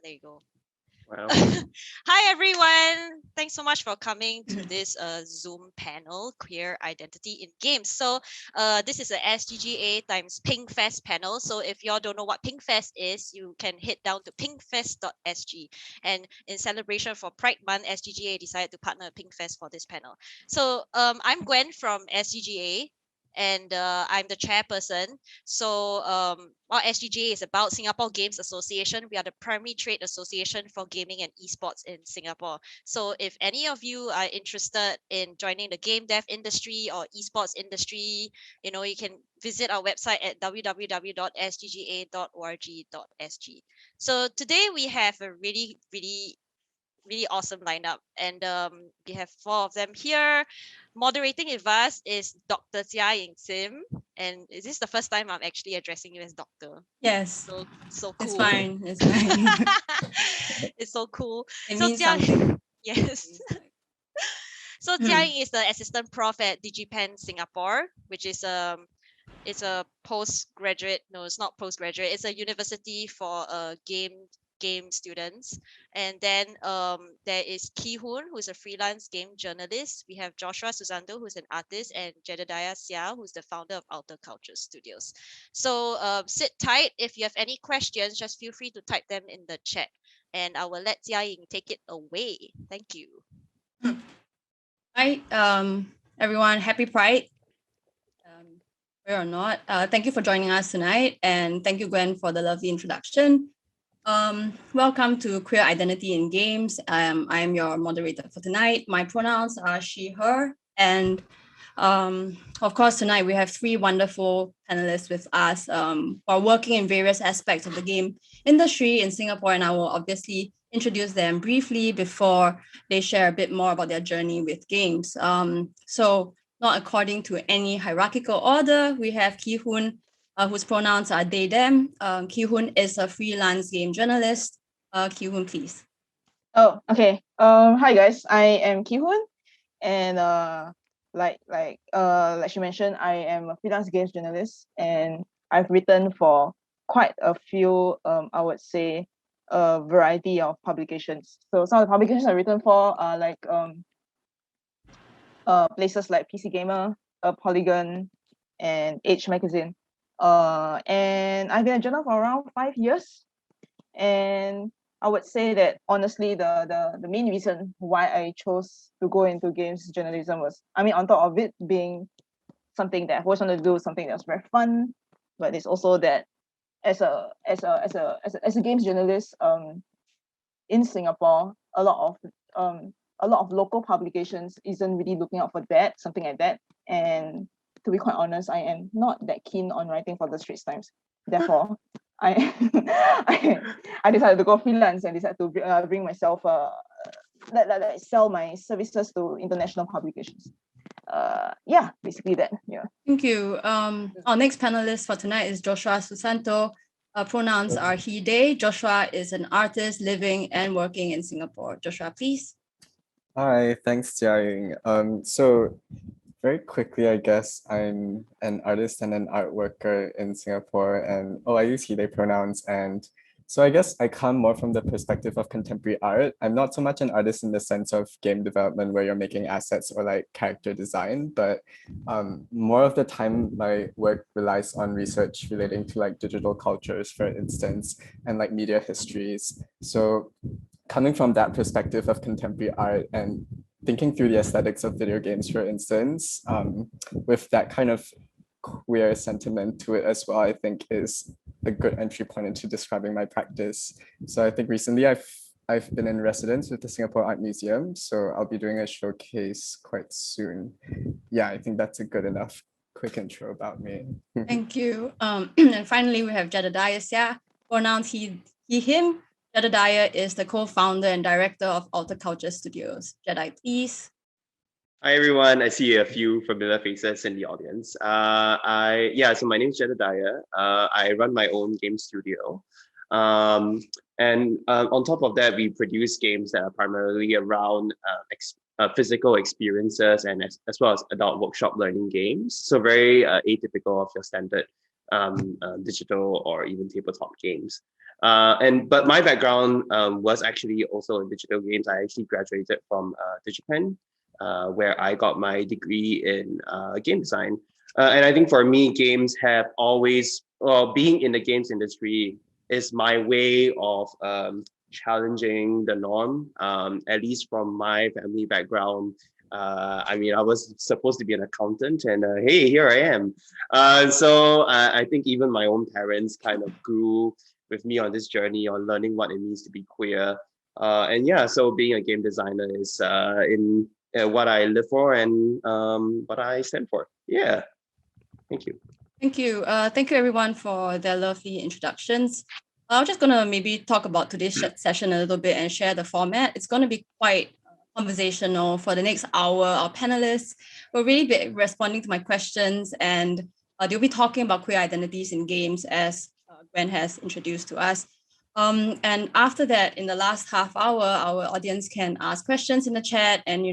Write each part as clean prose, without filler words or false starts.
There you go. Wow. Hi everyone! Thanks so much for coming to this Zoom panel, Queer Identity in Games. So this is a SGGA times pinkfest panel. So if y'all don't know what pinkfest is, you can head down to pinkfest.sg. And in celebration for Pride Month, SGGA decided to partner with pinkfest for this panel. So I'm Gwen from SGGA. And I'm the chairperson. So what SGGA is about, Singapore Games Association. We are the primary trade association for gaming and esports in Singapore. So if any of you are interested in joining the game dev industry or esports industry, you can visit our website at www.sgga.org.sg. So today we have a really awesome lineup, and we have four of them here. Moderating with us is Dr. Jiaying Sim, and is this the first time I'm actually addressing you as doctor? Yes. So cool. It's fine. It's fine. It's so cool. It So means something. yes. So Jiaying is the assistant prof at Digipen Singapore, which is it's a postgraduate. No, it's not postgraduate. It's a university for game students. And then there is Ki Hoon, who's a freelance game journalist. We have Joshua Susanto, who's an artist, and Jedediah Sia, who's the founder of Outer Culture Studios. So sit tight. If you have any questions, just feel free to type them in the chat, and I will let Jiaying take it away. Thank you. Hi, everyone. Happy Pride. Or not. Thank you for joining us tonight, and thank you, Gwen, for the lovely introduction. Welcome to Queer Identity in Games. I am your moderator for tonight. My pronouns are she, her, and of course, tonight we have three wonderful panelists with us who are working in various aspects of the game industry in Singapore, and I will obviously introduce them briefly before they share a bit more about their journey with games. So, not according to any hierarchical order, we have Ki Hoon, whose pronouns are they, them. Ki Hoon is a freelance game journalist. Ki Hoon, please. Oh, okay. Hi guys, I am Ki Hoon, and like she mentioned, I am a freelance games journalist, and I've written for quite a few I would say a variety of publications. So some of the publications I've written for are like places like PC Gamer, Polygon, and Age Magazine. And I've been a journalist for around 5 years, and I would say that honestly, the main reason why I chose to go into games journalism was, I mean, on top of it being something that I always wanted to do, something that's very fun, but it's also that as a games journalist, in Singapore, a lot of local publications isn't really looking out for that, something like that. And to be quite honest, I am not that keen on writing for the Straits Times. Therefore, I I decided to go freelance and decided to bring myself sell my services to international publications. Yeah, basically that. Yeah. Thank you. Our next panelist for tonight is Joshua Susanto. Pronouns are he, they. Joshua is an artist living and working in Singapore. Joshua, please. Hi, thanks, Jiaying. So very quickly, I guess I'm an artist and an art worker in Singapore, and I use he, they pronouns. And so I guess I come more from the perspective of contemporary art. I'm not so much an artist in the sense of game development where you're making assets or like character design, but more of the time my work relies on research relating to like digital cultures, for instance, and like media histories. So coming from that perspective of contemporary art and thinking through the aesthetics of video games, for instance, with that kind of queer sentiment to it as well, I think is a good entry point into describing my practice. So I think recently I've been in residence with the Singapore Art Museum, so I'll be doing a showcase quite soon. Yeah, I think that's a good enough quick intro about me. Thank you. And finally, we have Jedediah Sia, pronouns he, him. Jedediah is the co-founder and director of Outer Culture Studios. Jedi, please. Hi everyone, I see a few familiar faces in the audience. So my name is Jedediah. I run my own game studio. On top of that, we produce games that are primarily around physical experiences and as well as adult workshop learning games. So very atypical of your standard digital or even tabletop games. But my background was actually also in digital games. I actually graduated from Digipen, where I got my degree in game design. And I think for me, games have always, well, being in the games industry is my way of challenging the norm, at least from my family background. I mean, I was supposed to be an accountant, and hey, here I am. So I think even my own parents kind of grew with me on this journey on learning what it means to be queer. And yeah, so being a game designer is in what I live for and what I stand for. Yeah, thank you. Thank you. Thank you everyone for their lovely introductions. I'm just going to maybe talk about today's session a little bit and share the format. It's going to be quite conversational for the next hour. Our panelists will really be responding to my questions, and they'll be talking about queer identities in games, as Gwen has introduced to us. And after that, in the last half hour, our audience can ask questions in the chat. And,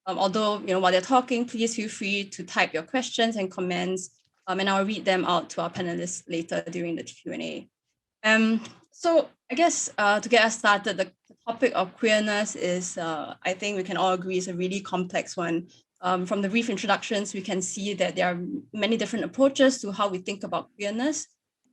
although, while they're talking, please feel free to type your questions and comments, and I'll read them out to our panelists later during the Q&A. So I guess to get us started, the topic of queerness is, I think we can all agree, is a really complex one. From the brief introductions, we can see that there are many different approaches to how we think about queerness.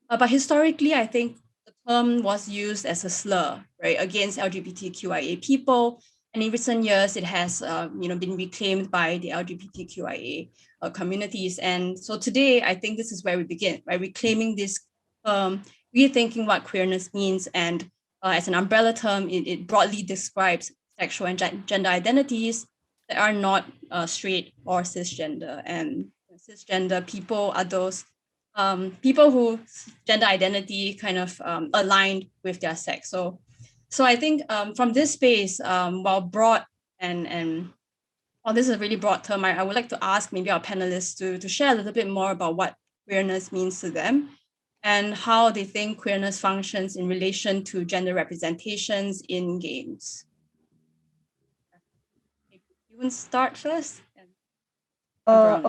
But historically, I think the term was used as a slur, right, against LGBTQIA people. And in recent years, it has been reclaimed by the LGBTQIA communities. And so today, I think this is where we begin, by reclaiming this term, rethinking what queerness means. And as an umbrella term, it broadly describes sexual and gender identities that are not straight or cisgender. And cisgender people are those people whose gender identity kind of aligned with their sex. So I think from this space, while broad and while this is a really broad term, I would like to ask maybe our panelists to share a little bit more about what queerness means to them and how they think queerness functions in relation to gender representations in games. You want to start first? Yeah,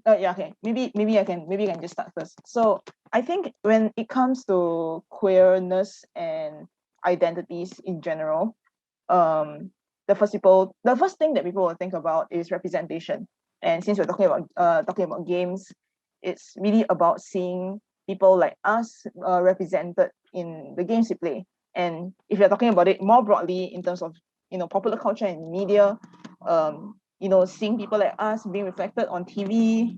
okay. Maybe I can just start first. So I think when it comes to queerness and identities in general, the first thing that people will think about is representation. And since we're talking about games, it's really about seeing people like us represented in the games we play. And if you're talking about it more broadly in terms of popular culture and media, seeing people like us being reflected on TV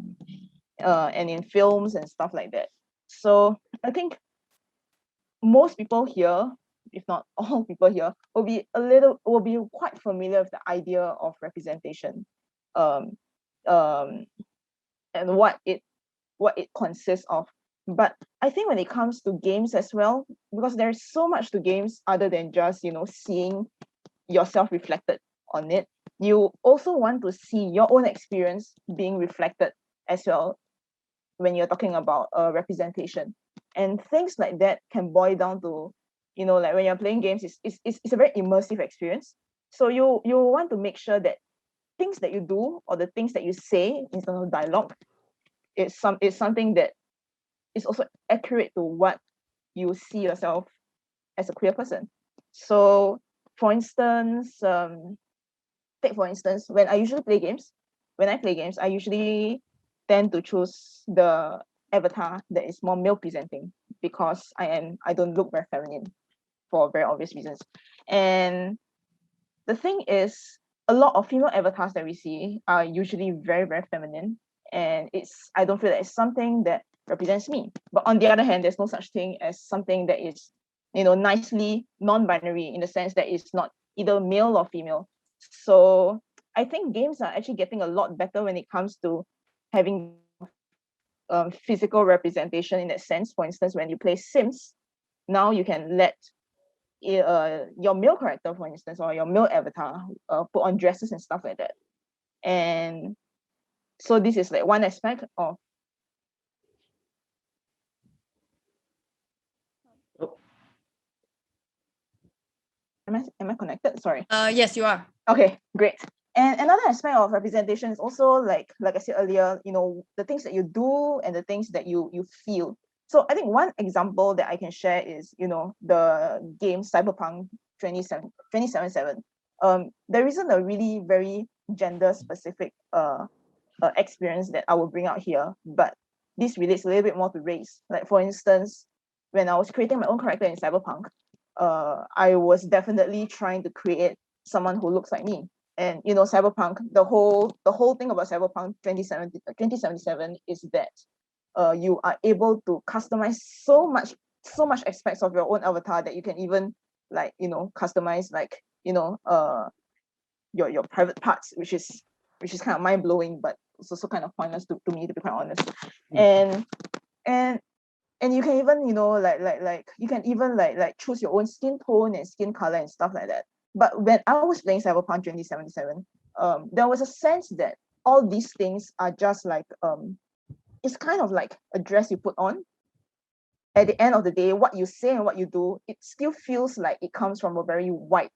and in films and stuff like that. So I think most people here, if not all people here, will be quite familiar with the idea of representation, and what it consists of. But I think when it comes to games as well, because there's so much to games other than just seeing yourself reflected on it, you also want to see your own experience being reflected as well when you're talking about representation. And things like that can boil down to, like when you're playing games, it's a very immersive experience. So you want to make sure that things that you do or the things that you say in terms of dialogue, it's something that is also accurate to what you see yourself as a queer person. So for instance, when I play games, I usually tend to choose the avatar that is more male presenting, because I don't look very feminine for very obvious reasons. And the thing is, a lot of female avatars that we see are usually very, very feminine, and I don't feel that it's something that represents me. But on the other hand, there's no such thing as something that is nicely non-binary, in the sense that it's not either male or female. So I think games are actually getting a lot better when it comes to having physical representation in that sense. For instance, when you play Sims, now you can let your male character, for instance, or your male avatar put on dresses and stuff like that. And so this is like one aspect of Am I connected? Sorry. Yes, you are. Okay, great. And another aspect of representation is also like I said earlier, the things that you do and the things that you feel. So I think one example that I can share is, the game Cyberpunk 2077. There isn't a really very gender specific experience that I will bring out here, but this relates a little bit more to race. Like for instance, when I was creating my own character in Cyberpunk, I was definitely trying to create someone who looks like me. And Cyberpunk, the whole thing about Cyberpunk 2077 is that you are able to customize so much aspects of your own avatar that you can even customize your private parts, which is kind of mind blowing, but it's also kind of pointless to me, to be quite honest. And you can even you can even choose your own skin tone and skin color and stuff like that. But when I was playing Cyberpunk 2077, there was a sense that all these things are just it's kind of like a dress you put on. At the end of the day, what you say and what you do, it still feels like it comes from a very white,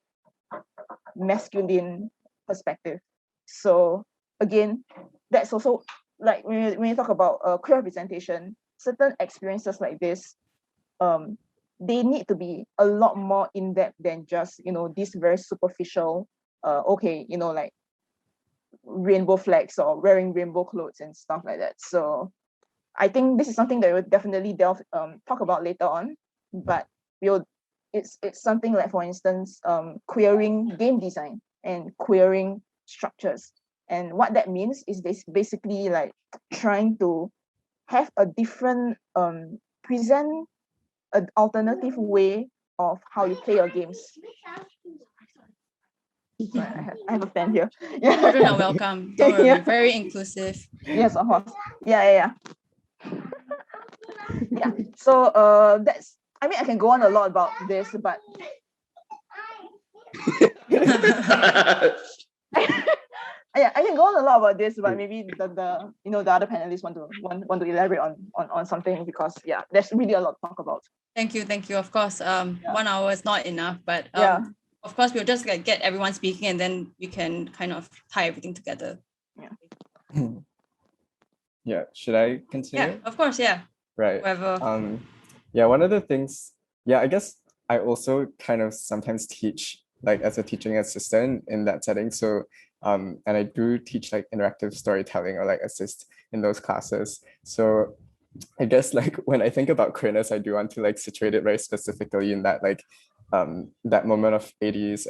masculine perspective. So again, that's also like when you talk about queer representation, certain experiences like this, they need to be a lot more in depth than just this very superficial like rainbow flags or wearing rainbow clothes and stuff like that. So I think this is something that we'll definitely talk about later on, but it's something like, for instance, queering game design and queering structures. And what that means is basically like trying to have a different present an alternative way of how you play your games. I have a pen here. Children are welcome. Don't worry, Yeah. very inclusive. Yes, of course. Yeah. Yeah. So that's, I mean, I can go on a lot about this, but yeah, I can go on a lot about this, but maybe the other panelists want to elaborate on something, because yeah, there's really a lot to talk about. Thank you. Of course, 1 hour is not enough, but of course we'll just get everyone speaking, and then we can kind of tie everything together. Yeah, should I continue? Yeah, of course, yeah. Right. Whoever. Yeah, one of the things, I guess I also kind of sometimes teach like as a teaching assistant in that setting. So and I do teach like interactive storytelling or like assist in those classes. So I guess like when I think about queerness, I do want to like situate it very specifically in that like that moment of 80s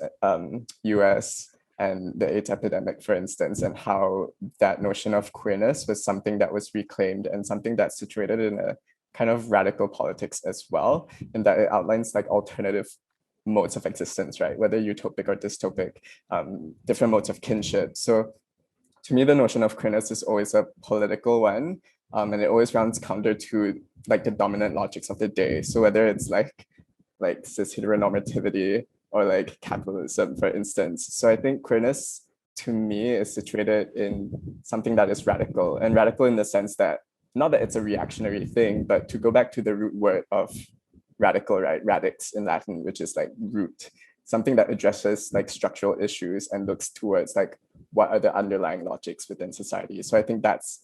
US and the AIDS epidemic, for instance, and how that notion of queerness was something that was reclaimed and something that's situated in a kind of radical politics as well, and that it outlines like alternative modes of existence, right? Whether utopic or dystopic, different modes of kinship. So to me, the notion of queerness is always a political one, and it always runs counter to like the dominant logics of the day. So whether it's like cis heteronormativity or like capitalism, for instance. So I think queerness to me is situated in something that is radical, and radical in the sense that not that it's a reactionary thing, but to go back to the root word of radical, right? Radix in Latin, which is like root, something that addresses like structural issues and looks towards like what are the underlying logics within society. So I think that's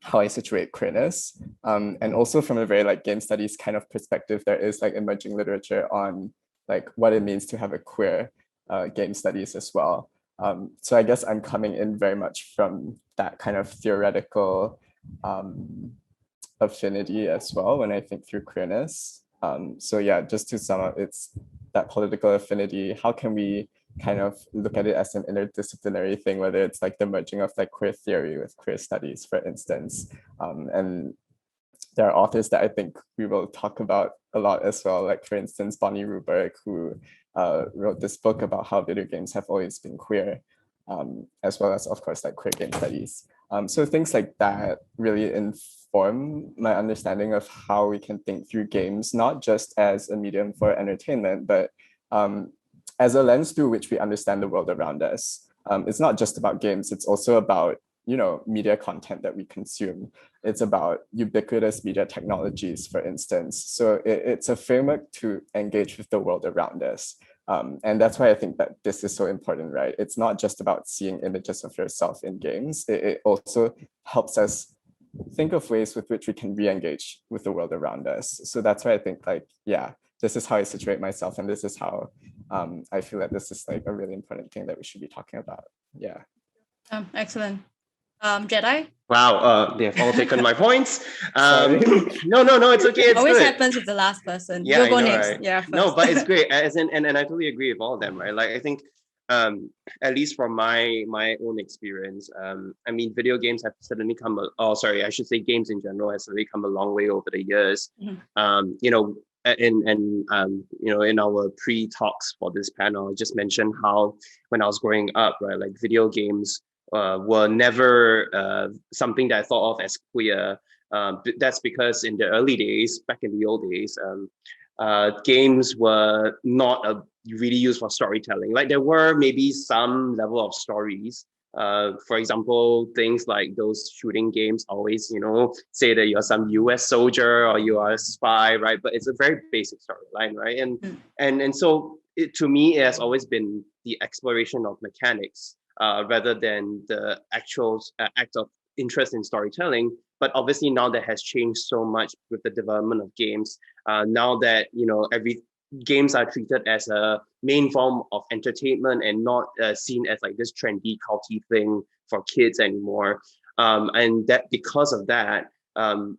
how I situate queerness. And also from a very like game studies kind of perspective, there is like emerging literature on like what it means to have a queer game studies as well. So I guess I'm coming in very much from that kind of theoretical affinity as well when I think through queerness. So yeah, just to sum up, it's that political affinity. How can we kind of look at it as an interdisciplinary thing, whether it's like the merging of like queer theory with queer studies, for instance. And there are authors that I think we will talk about a lot as well, like for instance, Bonnie Ruberg, who wrote this book about how video games have always been queer, as well as, of course, like queer game studies. So things like that really inform my understanding of how we can think through games, not just as a medium for entertainment, but as a lens through which we understand the world around us. It's not just about games, it's also about media content that we consume. It's about ubiquitous media technologies, for instance. So it's a framework to engage with the world around us. And that's why I think that this is so important, right? It's not just about seeing images of yourself in games. It also helps us think of ways with which we can re-engage with the world around us. So that's why I think like, yeah, this is how I situate myself. And this is how I feel that this is like a really important thing that we should be talking about. Yeah. Excellent. Jedi? Wow, they have all taken my points. Sorry. No, it's okay. It's Always good. happens with the last person. Yeah, You'll I go know, next. right? Yeah, first. No, but it's great. As in, and I totally agree with all of them, right? Like I think at least from my own experience, I mean, video games have certainly come. I should say games in general has certainly come a long way over the years. You know, in our pre-talks for this panel, I just mentioned how when I was growing up, right, like video games were never something that I thought of as queer. That's because in the early days, back in the old days, games were not really used for storytelling. Like there were maybe some level of stories. For example, things like those shooting games always, say that you're some US soldier or you are a spy, right? But it's a very basic storyline, right? And so to me, it has always been the exploration of mechanics rather than the actual act of interest in storytelling. But obviously now that has changed so much with the development of games. Now that every games are treated as a main form of entertainment and not seen as like this trendy culty thing for kids anymore. And that because of that,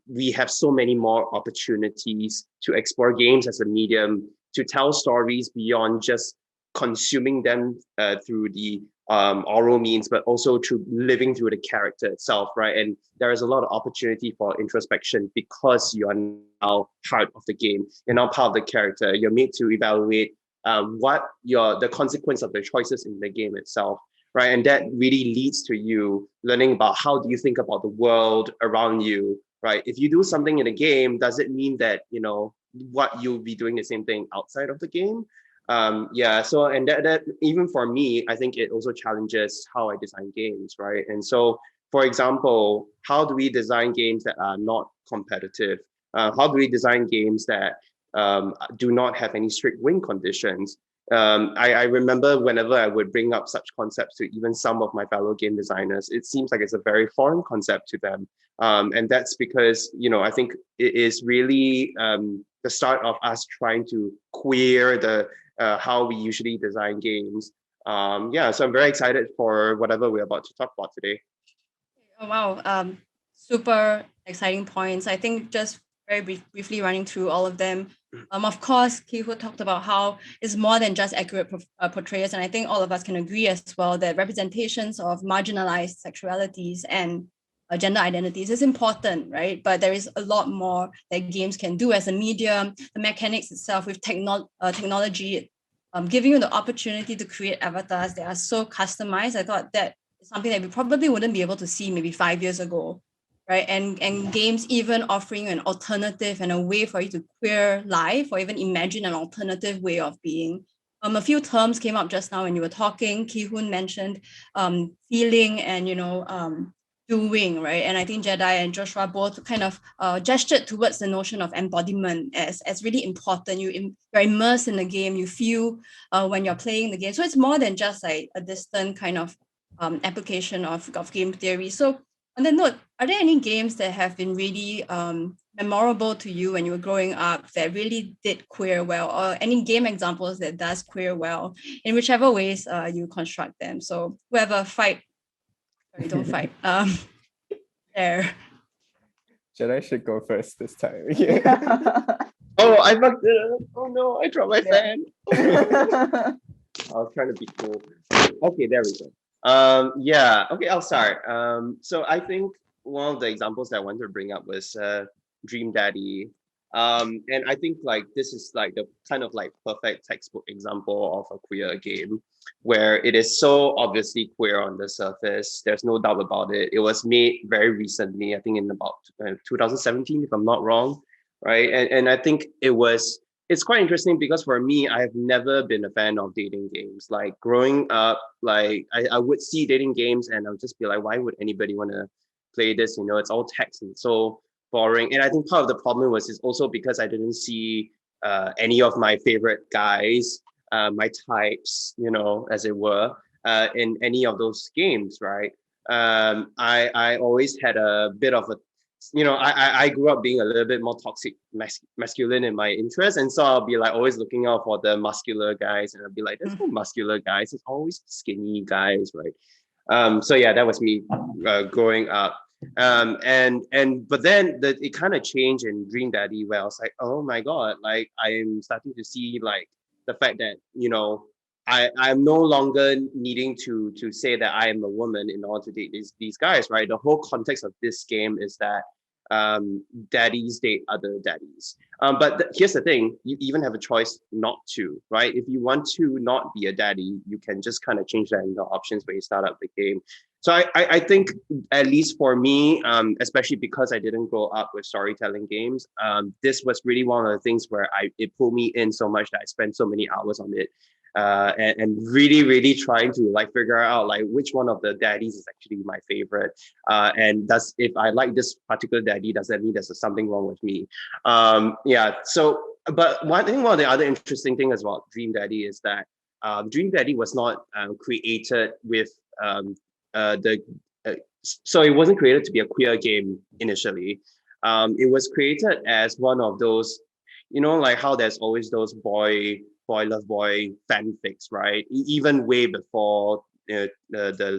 we have so many more opportunities to explore games as a medium to tell stories beyond just consuming them through the oral means, but also through living through the character itself, right? And there is a lot of opportunity for introspection because you are now part of the game. You're now part of the character. You're made to evaluate the consequence of the choices in the game itself, right? And that really leads to you learning about how do you think about the world around you, right? If you do something in a game, does it mean that what you'll be doing the same thing outside of the game? So and that even for me, I think it also challenges how I design games, right? And so, for example, how do we design games that are not competitive? How do we design games that do not have any strict win conditions? I remember whenever I would bring up such concepts to even some of my fellow game designers, it seems like it's a very foreign concept to them. And that's because, I think it is really the start of us trying to queer the how we usually design games. So I'm very excited for whatever we're about to talk about today. Oh, wow. Super exciting points. I think just very briefly running through all of them. Of course, Ki-Hu talked about how it's more than just accurate portrayals. And I think all of us can agree as well that representations of marginalized sexualities and gender identities is important, right? But there is a lot more that games can do as a medium, the mechanics itself with technology, giving you the opportunity to create avatars that are so customized. I thought that is something that we probably wouldn't be able to see maybe 5 years ago, right? And games even offering an alternative and a way for you to queer life or even imagine an alternative way of being. A few terms came up just now when you were talking. Ki-Hun mentioned feeling and doing, right? And I think Jedi and Joshua both kind of gestured towards the notion of embodiment as really important. You're immersed in the game, you feel when you're playing the game. So it's more than just like a distant kind of application of game theory. So on that note, are there any games that have been really memorable to you when you were growing up that really did queer well, or any game examples that does queer well in whichever ways you construct them? So whoever don't fight. There. Jedi should go first this time. Oh, I fucked it up. Oh no, I dropped my fan. I was trying to be cool. Okay, there we go. Okay, I'll start. So I think one of the examples that I wanted to bring up was Dream Daddy. And I think like this is like the kind of like perfect textbook example of a queer game where it is so obviously queer on the surface. There's no doubt about it. It was made very recently, I think in about 2017, if I'm not wrong, right? And I think it's quite interesting because for me, I have never been a fan of dating games. Like growing up, like I would see dating games and I would just be like, why would anybody want to play this? It's all text and so boring. And I think part of the problem is also because I didn't see any of my favorite guys, my types, as it were, in any of those games, right? I always had a bit of I grew up being a little bit more toxic masculine in my interest, and so I'll be like always looking out for the muscular guys, and I'll be like, there's no muscular guys, it's always skinny guys, right? So yeah, that was me growing up. But then it kind of changed in Dream Daddy, where I was like, oh my god, like I'm starting to see like the fact that I'm no longer needing to say that I am a woman in order to date these guys, right? The whole context of this game is that daddies date other daddies. But here's the thing, you even have a choice not to, right? If you want to not be a daddy, you can just kind of change that in the options when you start up the game. So I think, at least for me, especially because I didn't grow up with storytelling games, this was really one of the things where it pulled me in so much that I spent so many hours on it. And really trying to like figure out like which one of the daddies is actually my favorite, and if I like this particular daddy, does that mean there's something wrong with me? So but one of the other interesting things about Dream Daddy is that Dream Daddy was not created with so it wasn't created to be a queer game initially. It was created as one of those, like how there's always those boy love boy fanfics, right? Even way before the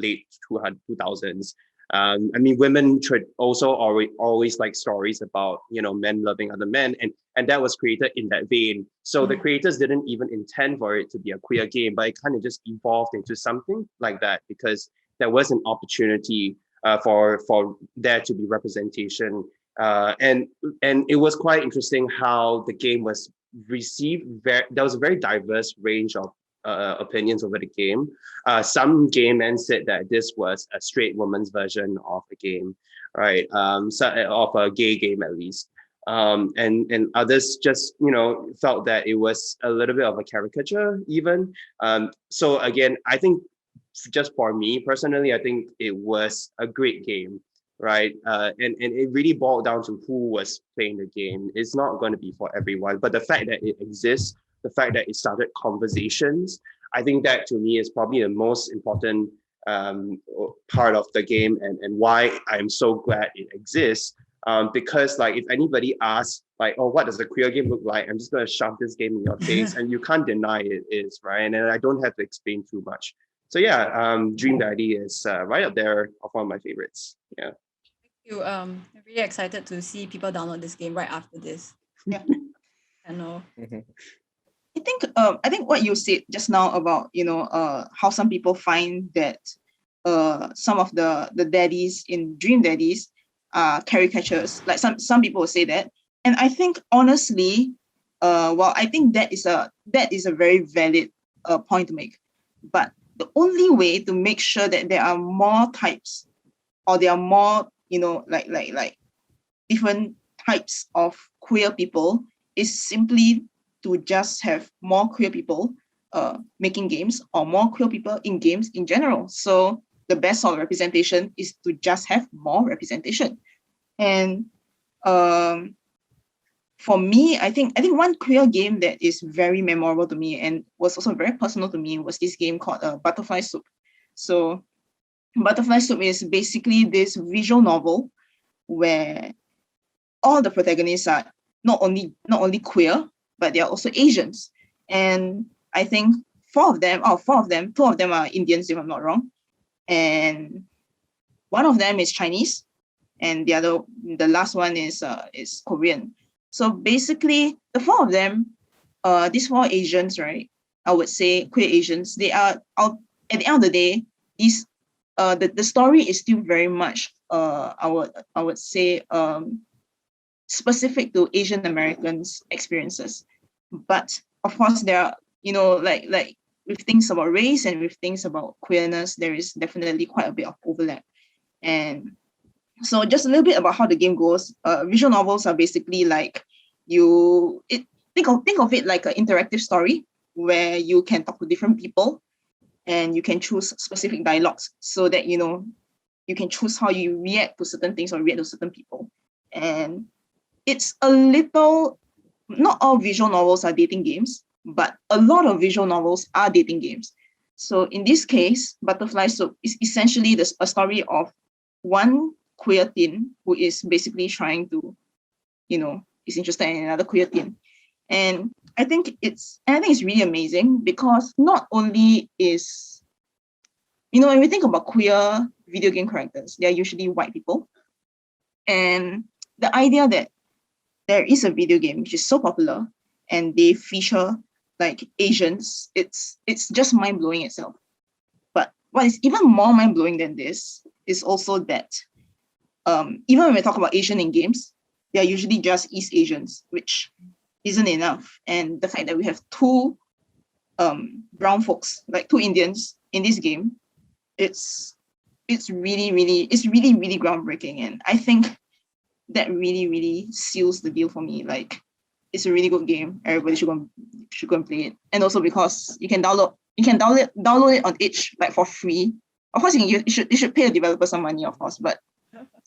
late 2000s. I mean, women should also always like stories about men loving other men, and that was created in that vein. So the creators didn't even intend for it to be a queer game, but it kind of just evolved into something like that because there was an opportunity for there to be representation, and it was quite interesting how the game was received. There was a very diverse range of opinions over the game. Some gay men said that this was a straight woman's version of a game, right? Of a gay game at least. And others just felt that it was a little bit of a caricature even. So again, I think just for me personally, I think it was a great game, right? And it really boiled down to who was playing the game. It's not going to be for everyone, but the fact that it exists, the fact that it started conversations, I think that to me is probably the most important part of the game, and why I'm so glad it exists. Because like if anybody asks like, oh, what does a queer game look like? I'm just going to shove this game in your face and you can't deny it is, right? And I don't have to explain too much. So yeah, Dream Daddy is right up there of one of my favorites. Yeah. I'm really excited to see people download this game right after this. Yeah. I know. I think what you said just now about how some people find that some of the daddies in Dream Daddies are caricatures. Like some people will say that, and I think honestly, I think that is a very valid point to make. But the only way to make sure that there are more types, or there are more like different types of queer people, is simply to just have more queer people making games, or more queer people in games in general. So the best sort of representation is to just have more representation. And for me, I think one queer game that is very memorable to me and was also very personal to me was this game called Butterfly Soup. So Butterfly Soup is basically this visual novel where all the protagonists are not only queer, but they are also Asians. And I think two of them are Indians, if I'm not wrong. And one of them is Chinese, and the last one is Korean. So basically, the four of them, these four Asians, right? I would say queer Asians. They are at the end of the day, these the story is still very much I would say specific to Asian Americans' experiences. But of course, there are like with things about race and with things about queerness, there is definitely quite a bit of overlap. And so just a little bit about how the game goes. Visual novels are basically like think of it like an interactive story where you can talk to different people and you can choose specific dialogues so that you can choose how you react to certain things or react to certain people. And it's a little, not all visual novels are dating games, but a lot of visual novels are dating games. So in this case, Butterfly Soup is essentially a story of one queer teen who is basically trying to, is interested in another queer teen. And I think it's really amazing because not only is, when we think about queer video game characters, they're usually white people. And the idea that there is a video game which is so popular and they feature like Asians, it's just mind-blowing itself. But what is even more mind-blowing than this is also that even when we talk about Asian in games, they are usually just East Asians, which isn't enough. And the fact that we have two brown folks, like two Indians in this game, it's really, really groundbreaking. And I think that really, really seals the deal for me. Like, it's a really good game. Everybody should go and play it. And also because you can download it on itch like for free. Of course, you should pay the developer some money, of course, but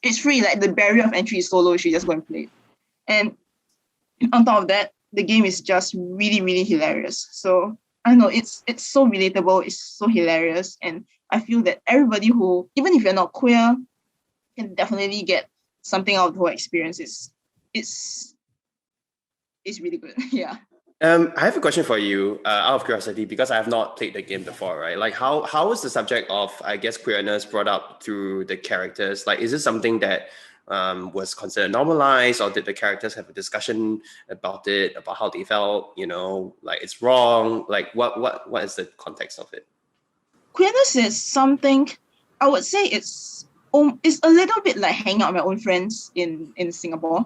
it's free. Like, the barrier of entry is so low. You should just go and play it. And on top of that, the game is just really, really hilarious. So I don't know, it's so relatable, it's so hilarious, and I feel that everybody who, even if you're not queer, can definitely get something out of the whole experience. It's really good. Yeah. I have a question for you, out of curiosity, because I have not played the game before, right? Like, how is the subject of, I guess, queerness brought up through the characters? Like, is it something that was considered normalized, or did the characters have a discussion about it, about how they felt? Like, it's wrong. Like, what is the context of it? Queerness is something, I would say it's a little bit like hanging out with my own friends in Singapore.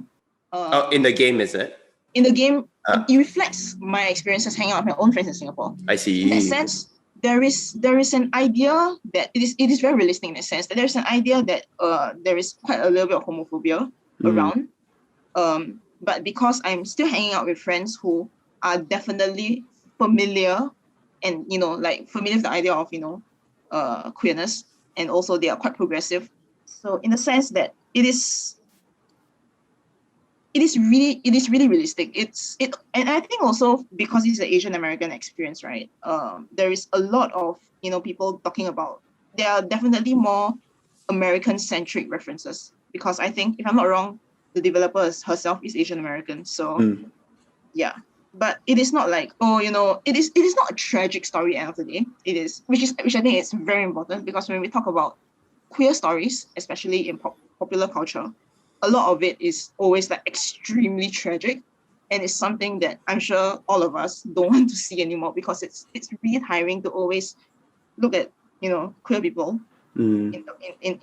In the game, is it? In the game, it reflects my experiences hanging out with my own friends in Singapore. I see. In that sense, there is an idea that it is very realistic in a sense that there's an idea that there is quite a little bit of homophobia around. But because I'm still hanging out with friends who are definitely familiar and familiar with the idea of queerness, and also they are quite progressive. So in the sense that it is really realistic. And I think also because it's an Asian American experience, right? There is a lot of people talking about, there are definitely more American centric references, because I think, if I'm not wrong, the developer herself is Asian American. So yeah. But it is not like, it is not a tragic story at the end of the day. It is, which I think is very important, because when we talk about queer stories, especially in popular culture, a lot of it is always like extremely tragic, and it's something that I'm sure all of us don't want to see anymore, because it's really tiring to always look at queer people in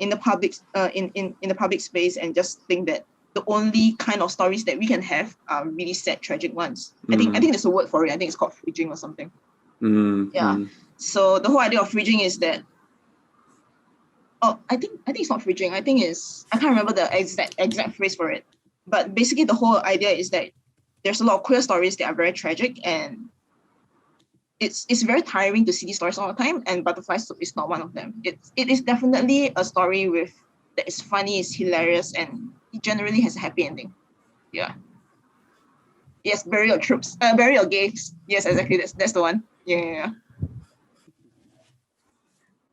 the public in the public space and just think that the only kind of stories that we can have are really sad, tragic ones. I think there's a word for it. I think it's called fridging or something. So the whole idea of fridging is that, I think it's not fridging. I think I can't remember the exact phrase for it. But basically the whole idea is that there's a lot of queer stories that are very tragic, and it's very tiring to see these stories all the time, and Butterfly Soup is not one of them. It is definitely a story that is funny, is hilarious, and it generally has a happy ending. Yeah. Yes, bury your troops. Bury your gays. Yes, exactly. That's the one. Yeah.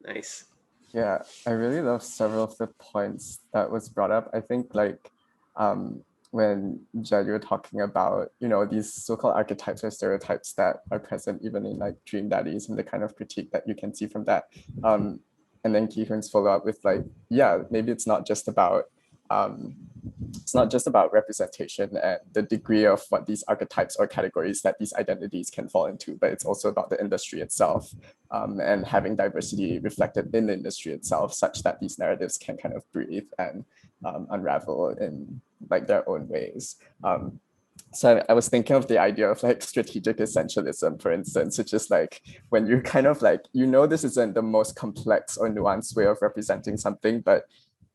Nice. Yeah, I really love several of the points that was brought up. I think when Jed, you were talking about, these so-called archetypes or stereotypes that are present even in like Dream Daddies and the kind of critique that you can see from that. And then Ki-Hoon's follow up with like, yeah, maybe it's not just about representation and the degree of what these archetypes or categories that these identities can fall into, but it's also about the industry itself, and having diversity reflected in the industry itself, such that these narratives can kind of breathe and unravel in like their own ways. So I was thinking of the idea of like strategic essentialism, for instance, which is like when you kind of like, this isn't the most complex or nuanced way of representing something, but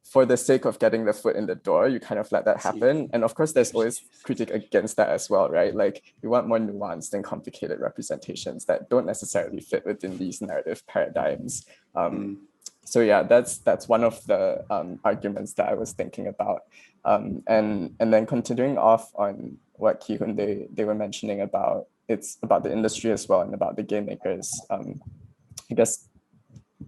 for the sake of getting the foot in the door, you kind of let that happen. And of course, there's always critique against that as well, right? Like, we want more nuanced and complicated representations that don't necessarily fit within these narrative paradigms. So yeah, that's one of the arguments that I was thinking about. And then continuing off on what Ki-Hoon they were mentioning about, it's about the industry as well and about the game makers. I guess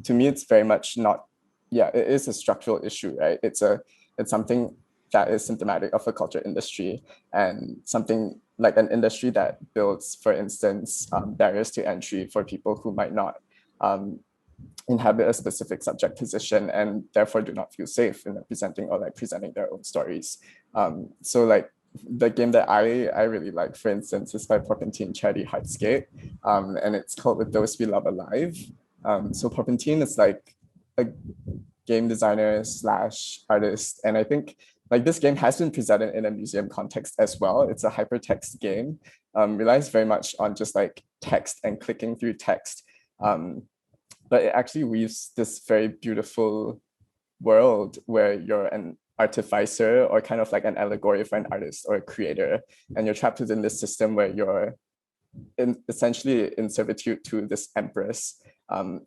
to me, it's very much not, yeah, it is a structural issue, right? It's a It's something that is symptomatic of a culture industry, and something like an industry that builds, for instance, barriers to entry for people who might not inhabit a specific subject position and therefore do not feel safe in representing or like presenting their own stories. So like the game that I really like, for instance, is by Porpentine Charity Heartscape, and it's called With Those We Love Alive. So Porpentine is like a game designer slash artist, and I think like this game has been presented in a museum context as well. It's a hypertext game, relies very much on just like text and clicking through text. But it actually weaves this very beautiful world where you're an artificer or kind of like an allegory for an artist or a creator. And you're trapped within this system where you're essentially in servitude to this empress.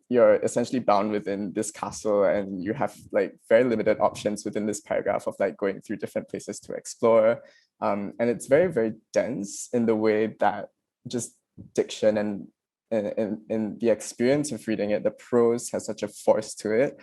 You're essentially bound within this castle, and you have like very limited options within this paragraph of like going through different places to explore. And it's very, very dense in the way that just diction and in the experience of reading it, the prose has such a force to it,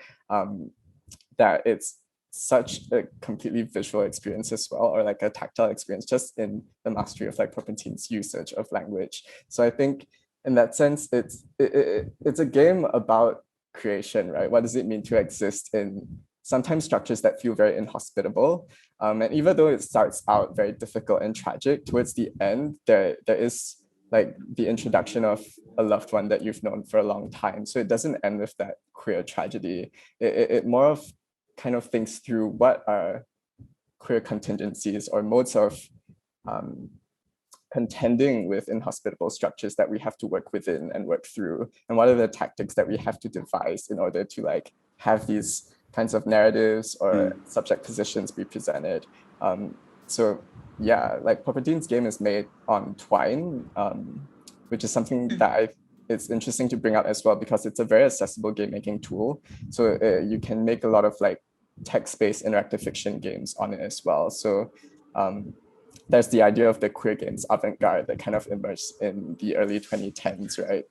that it's such a completely visual experience as well, or like a tactile experience, just in the mastery of like Porpentine's usage of language. So I think in that sense, it's a game about creation, right? What does it mean to exist in sometimes structures that feel very inhospitable? And even though it starts out very difficult and tragic, towards the end, there is like the introduction of a loved one that you've known for a long time. So it doesn't end with that queer tragedy. It more of kind of thinks through what are queer contingencies or modes of contending with inhospitable structures that we have to work within and work through, and what are the tactics that we have to devise in order to like have these kinds of narratives or subject positions be presented. So yeah, like Porpentine's game is made on Twine, which is something that it's interesting to bring up as well, because it's a very accessible game making tool. So you can make a lot of like text-based interactive fiction games on it as well. So there's the idea of the queer games avant-garde that kind of emerged in the early 2010s, right?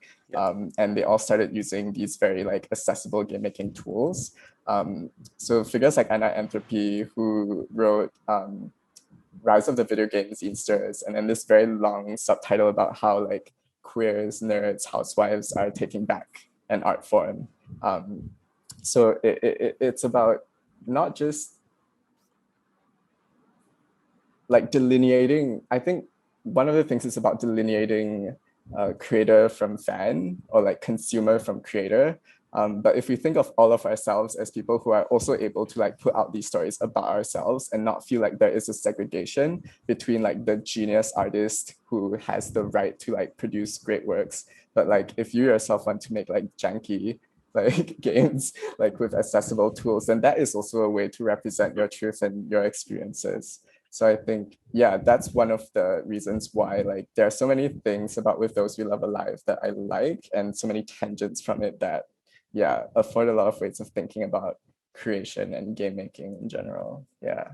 And they all started using these very like accessible game making tools. So figures like Anna Entropy, who wrote Rise of the Video Game Zinesters, and then this very long subtitle about how like queers, nerds, housewives are taking back an art form. So it's about not just like delineating. I think one of the things is about delineating creator from fan, or like consumer from creator. But if we think of all of ourselves as people who are also able to like put out these stories about ourselves and not feel like there is a segregation between like the genius artist who has the right to like produce great works, but like if you yourself want to make like janky like games like with accessible tools, then that is also a way to represent your truth and your experiences. So I think, yeah, that's one of the reasons why like there are so many things about With Those We Love Alive that I like, and so many tangents from it that, yeah, afford a lot of ways of thinking about creation and game making in general. Yeah.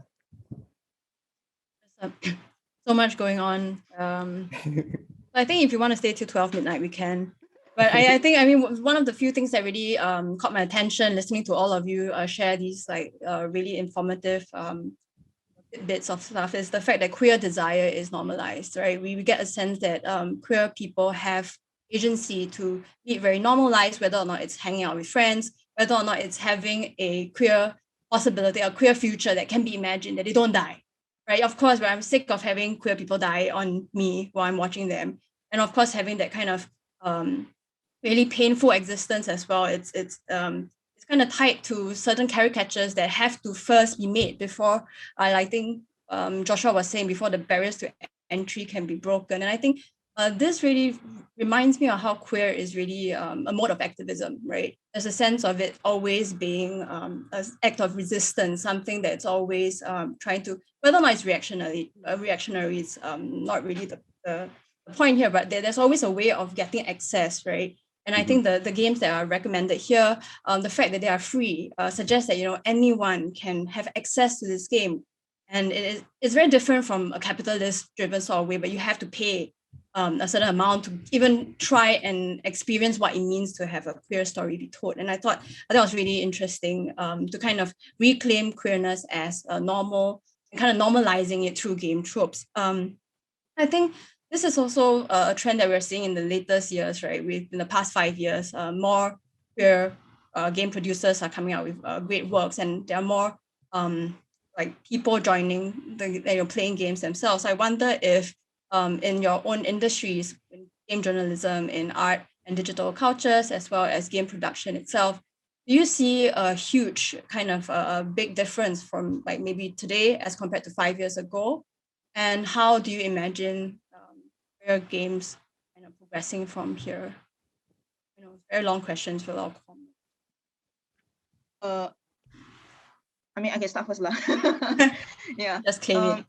So much going on. I think if you want to stay till 12 midnight, we can. But I think, I mean, one of the few things that really caught my attention listening to all of you share these like really informative bits of stuff is the fact that queer desire is normalized, right? We get a sense that queer people have agency to lead very normal lives, whether or not it's hanging out with friends, whether or not it's having a queer possibility, a queer future that can be imagined, that they don't die, right? Of course, but I'm sick of having queer people die on me while I'm watching them. And of course, having that kind of really painful existence as well. It's kind of tied to certain caricatures that have to first be made before, I think Joshua was saying, before the barriers to entry can be broken. And I think this really reminds me of how queer is really a mode of activism, right? There's a sense of it always being an act of resistance, something that's always trying to, whether or not it's reactionary is not really the point here, but there's always a way of getting access, right? And I think the games that are recommended here, the fact that they are free suggests that, you know, anyone can have access to this game. And it's very different from a capitalist driven sort of way, but you have to pay a certain amount to even try and experience what it means to have a queer story be told. And I thought it was really interesting to kind of reclaim queerness as a normal and kind of normalizing it through game tropes. I think this is also a trend that we're seeing in the latest years, right? In the past 5 years, more queer game producers are coming out with great works, and there are more like people joining playing games themselves. I wonder if in your own industries, in game journalism, in art and digital cultures, as well as game production itself, do you see a huge kind of a big difference from like maybe today as compared to 5 years ago? And how do you imagine queer games kind of progressing from here? Very long questions with a lot of comments. I mean, I can start first lah. Yeah. Just claim it.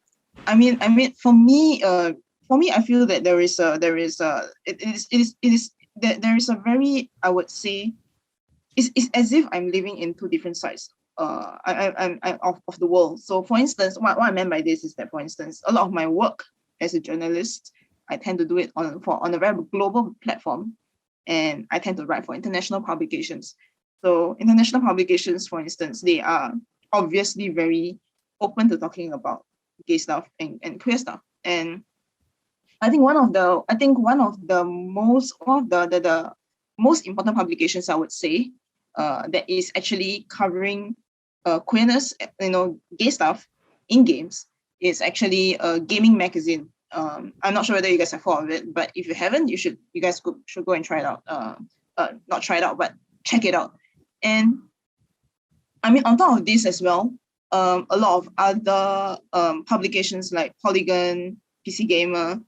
I mean, for me, I feel that there is a very, I would say, it's as if I'm living in two different sides. I'm of the world. So, for instance, what I meant by this is that, for instance, a lot of my work as a journalist, I tend to do it on a very global platform, and I tend to write for international publications. So, international publications, for instance, they are obviously very open to talking about gay stuff and queer stuff. And I think one of the most important publications, I would say, that is actually covering queerness, gay stuff in games, is actually a gaming magazine. I'm not sure whether you guys have heard of it, but if you haven't, you guys should go and try it out. Not try it out, but check it out. And I mean, on top of this as well, a lot of other publications like Polygon, PC Gamer,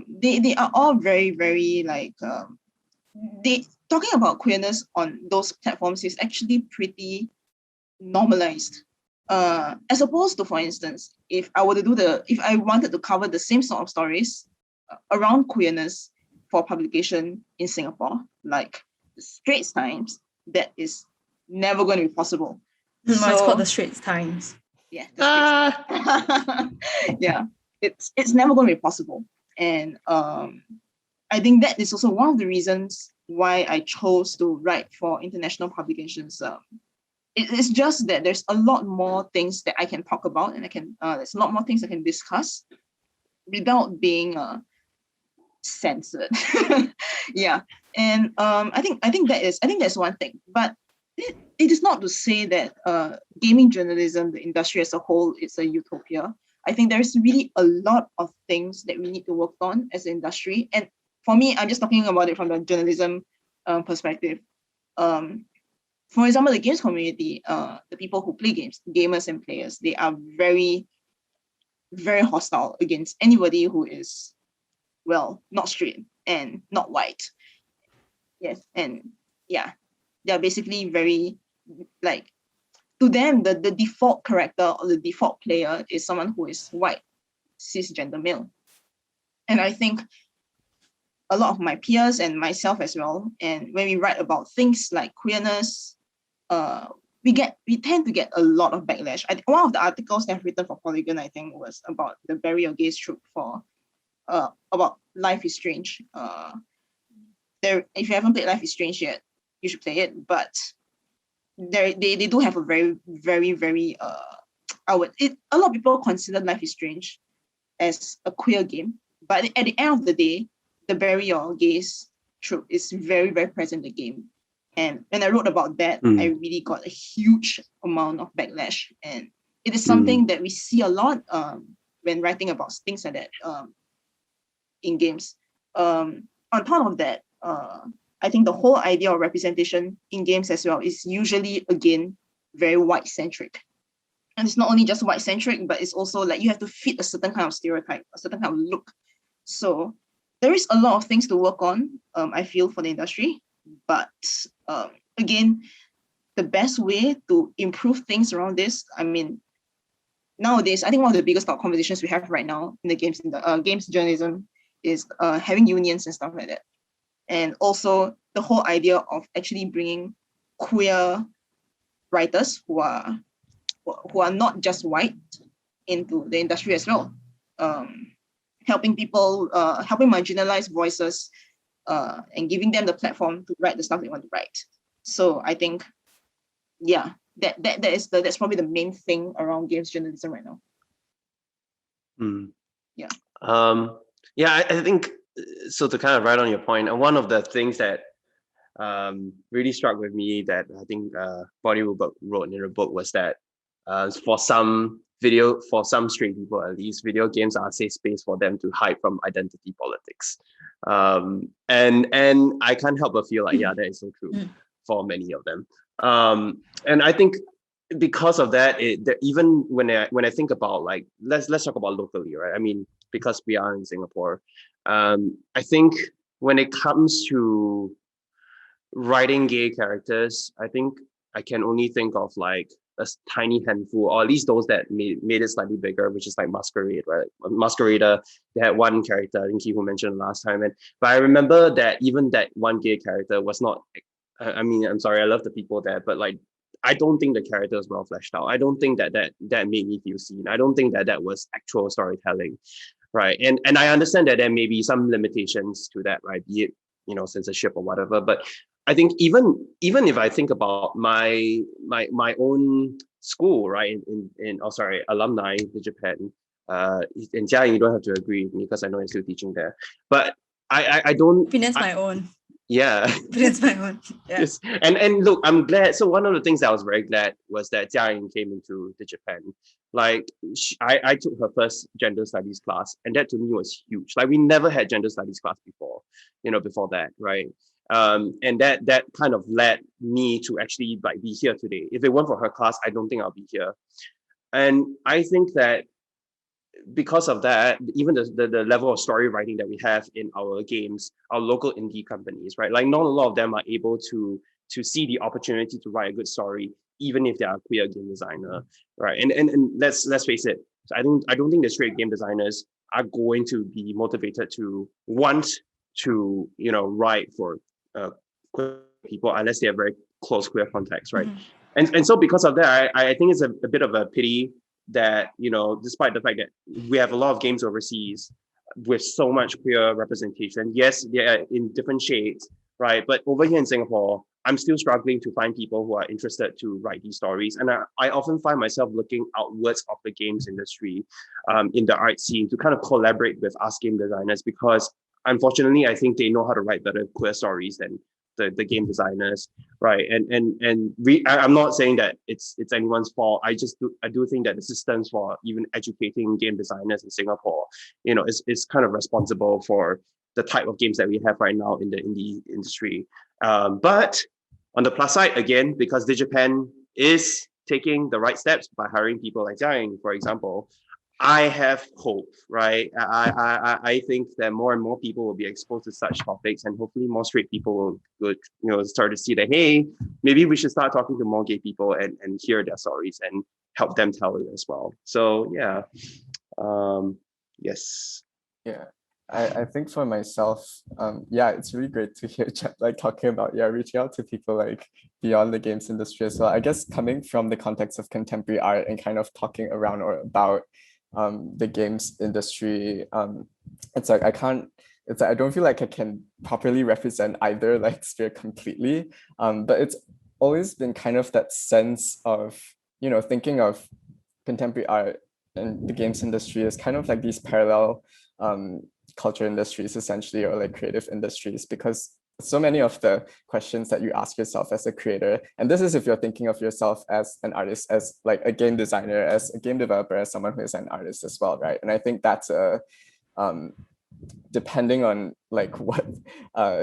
they are all very, very like they talking about queerness on those platforms is actually pretty normalized. As opposed to, for instance, if I wanted to cover the same sort of stories around queerness for publication in Singapore, like the Straits Times, that is never going to be possible. It's called the Straits Times. Yeah. Yeah. It's never going to be possible. And I think that is also one of the reasons why I chose to write for international publications. It's just that there's a lot more things that I can talk about, and there's a lot more things I can discuss without being censored. Yeah. And I think that's one thing. But it is not to say that gaming journalism, the industry as a whole, is a utopia. I think there's really a lot of things that we need to work on as an industry. And for me, I'm just talking about it from the journalism perspective. For example, the games community, the people who play games, gamers and players, they are very, very hostile against anybody who is, well, not straight and not white. Yes, and yeah, they're basically very, like, to them, the default character or the default player is someone who is white, cisgender male. And I think a lot of my peers and myself as well, and when we write about things like queerness, we tend to get a lot of backlash. One of the articles that I've written for Polygon, I think, was about the Bury Your Gays trope for about Life is Strange. If you haven't played Life is Strange yet, you should play it. But they do have a very, very, very a lot of people consider Life is Strange as a queer game. But at the end of the day, the Bury Your Gays trope is very, very present in the game. And when I wrote about that, I really got a huge amount of backlash. And it is something that we see a lot when writing about things like that in games. On top of that, I think the whole idea of representation in games as well is usually, again, very white-centric. And it's not only just white-centric, but it's also like you have to fit a certain kind of stereotype, a certain kind of look. So there is a lot of things to work on, I feel, for the industry. But again, the best way to improve things around this, I mean, nowadays, I think one of the biggest conversations we have right now in the games journalism is having unions and stuff like that. And also the whole idea of actually bringing queer writers who are not just white into the industry as well. helping people, helping marginalized voices, and giving them the platform to write the stuff they want to write. So I think, yeah, that's probably the main thing around games journalism right now. Yeah. I think so. To kind of write on your point, and one of the things that really struck with me that I think Bonnie wrote in her book was that for some straight people at least, video games are a safe space for them to hide from identity politics. And I can't help but feel like, yeah, that is so true for many of them. And I think because of that, even when I think about, like, let's talk about locally, right? I mean, because we are in Singapore, I think when it comes to writing gay characters, I think I can only think of like a tiny handful, or at least those that made it slightly bigger, which is like Masquerade, right? Masquerader, they had one character, I think Kihu mentioned last time, but I remember that even that one gay character was not, I mean, I'm sorry, I love the people there, but like, I don't think the character was well fleshed out. I don't think that made me feel seen. I don't think that was actual storytelling, right? And I understand that there may be some limitations to that, right? Be it, you know, censorship or whatever. But I think even if I think about my own school, right? Alumni, Digipen, in Jiaying, you don't have to agree with me because I know you're still teaching there. But I don't. Opinion's my own. Yeah. Opinion's my own. Yeah. Yes. And look, I'm glad. So one of the things that I was very glad was that Jiaying came into Digipen. Like, I took her first gender studies class, and that to me was huge. Like, we never had gender studies class before, before that, right? And that kind of led me to actually like be here today. If it weren't for her class, I don't think I'll be here. And I think that because of that, even the level of story writing that we have in our games, our local indie companies, right? Like, not a lot of them are able to see the opportunity to write a good story, even if they are a queer game designer, right? And let's face it, I don't think the straight game designers are going to be motivated to want to write for queer people unless they have very close queer contacts, right? And so because of that, I think it's a bit of a pity that, despite the fact that we have a lot of games overseas with so much queer representation, yes, they are in different shades, right? But over here in Singapore, I'm still struggling to find people who are interested to write these stories. And I often find myself looking outwards of the games industry, in the art scene, to kind of collaborate with us game designers, because unfortunately, I think they know how to write better queer stories than the game designers, right? I'm not saying that it's anyone's fault. I do think that the systems for even educating game designers in Singapore, is kind of responsible for the type of games that we have right now in the indie industry. But on the plus side, again, because Digipen is taking the right steps by hiring people like Jiaying, for example, I have hope, right? I think that more and more people will be exposed to such topics, and hopefully more straight people will start to see that, hey, maybe we should start talking to more gay people and hear their stories and help them tell it as well. So yeah, yes. Yeah. I think for myself, it's really great to hear like talking about reaching out to people like beyond the games industry as well. I guess coming from the context of contemporary art and kind of talking around or about the games industry, it's like I don't feel like I can properly represent either like sphere completely, but it's always been kind of that sense of thinking of contemporary art and the games industry as kind of like these parallel culture industries essentially, or like creative industries, because so many of the questions that you ask yourself as a creator, and this is if you're thinking of yourself as an artist, as like a game designer, as a game developer, as someone who is an artist as well, right? And I think that's a depending on like what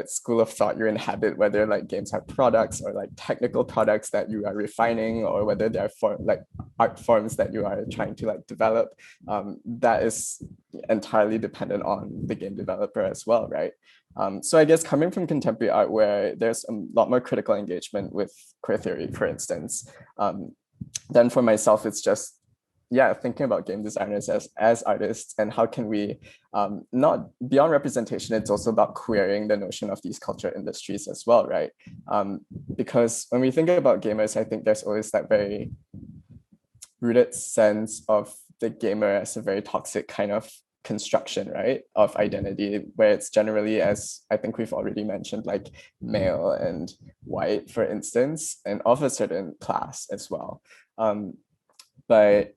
school of thought you inhabit, whether like games are products or like technical products that you are refining, or whether they're like art forms that you are trying to like develop, that is entirely dependent on the game developer as well, right? So I guess coming from contemporary art, where there's a lot more critical engagement with queer theory, for instance, then for myself, it's just thinking about game designers as artists, and how can we not beyond representation, it's also about queering the notion of these culture industries as well, right? Because when we think about gamers, I think there's always that very rooted sense of the gamer as a very toxic kind of construction, right, of identity, where it's generally, as I think we've already mentioned, like male and white, for instance, and of a certain class as well. But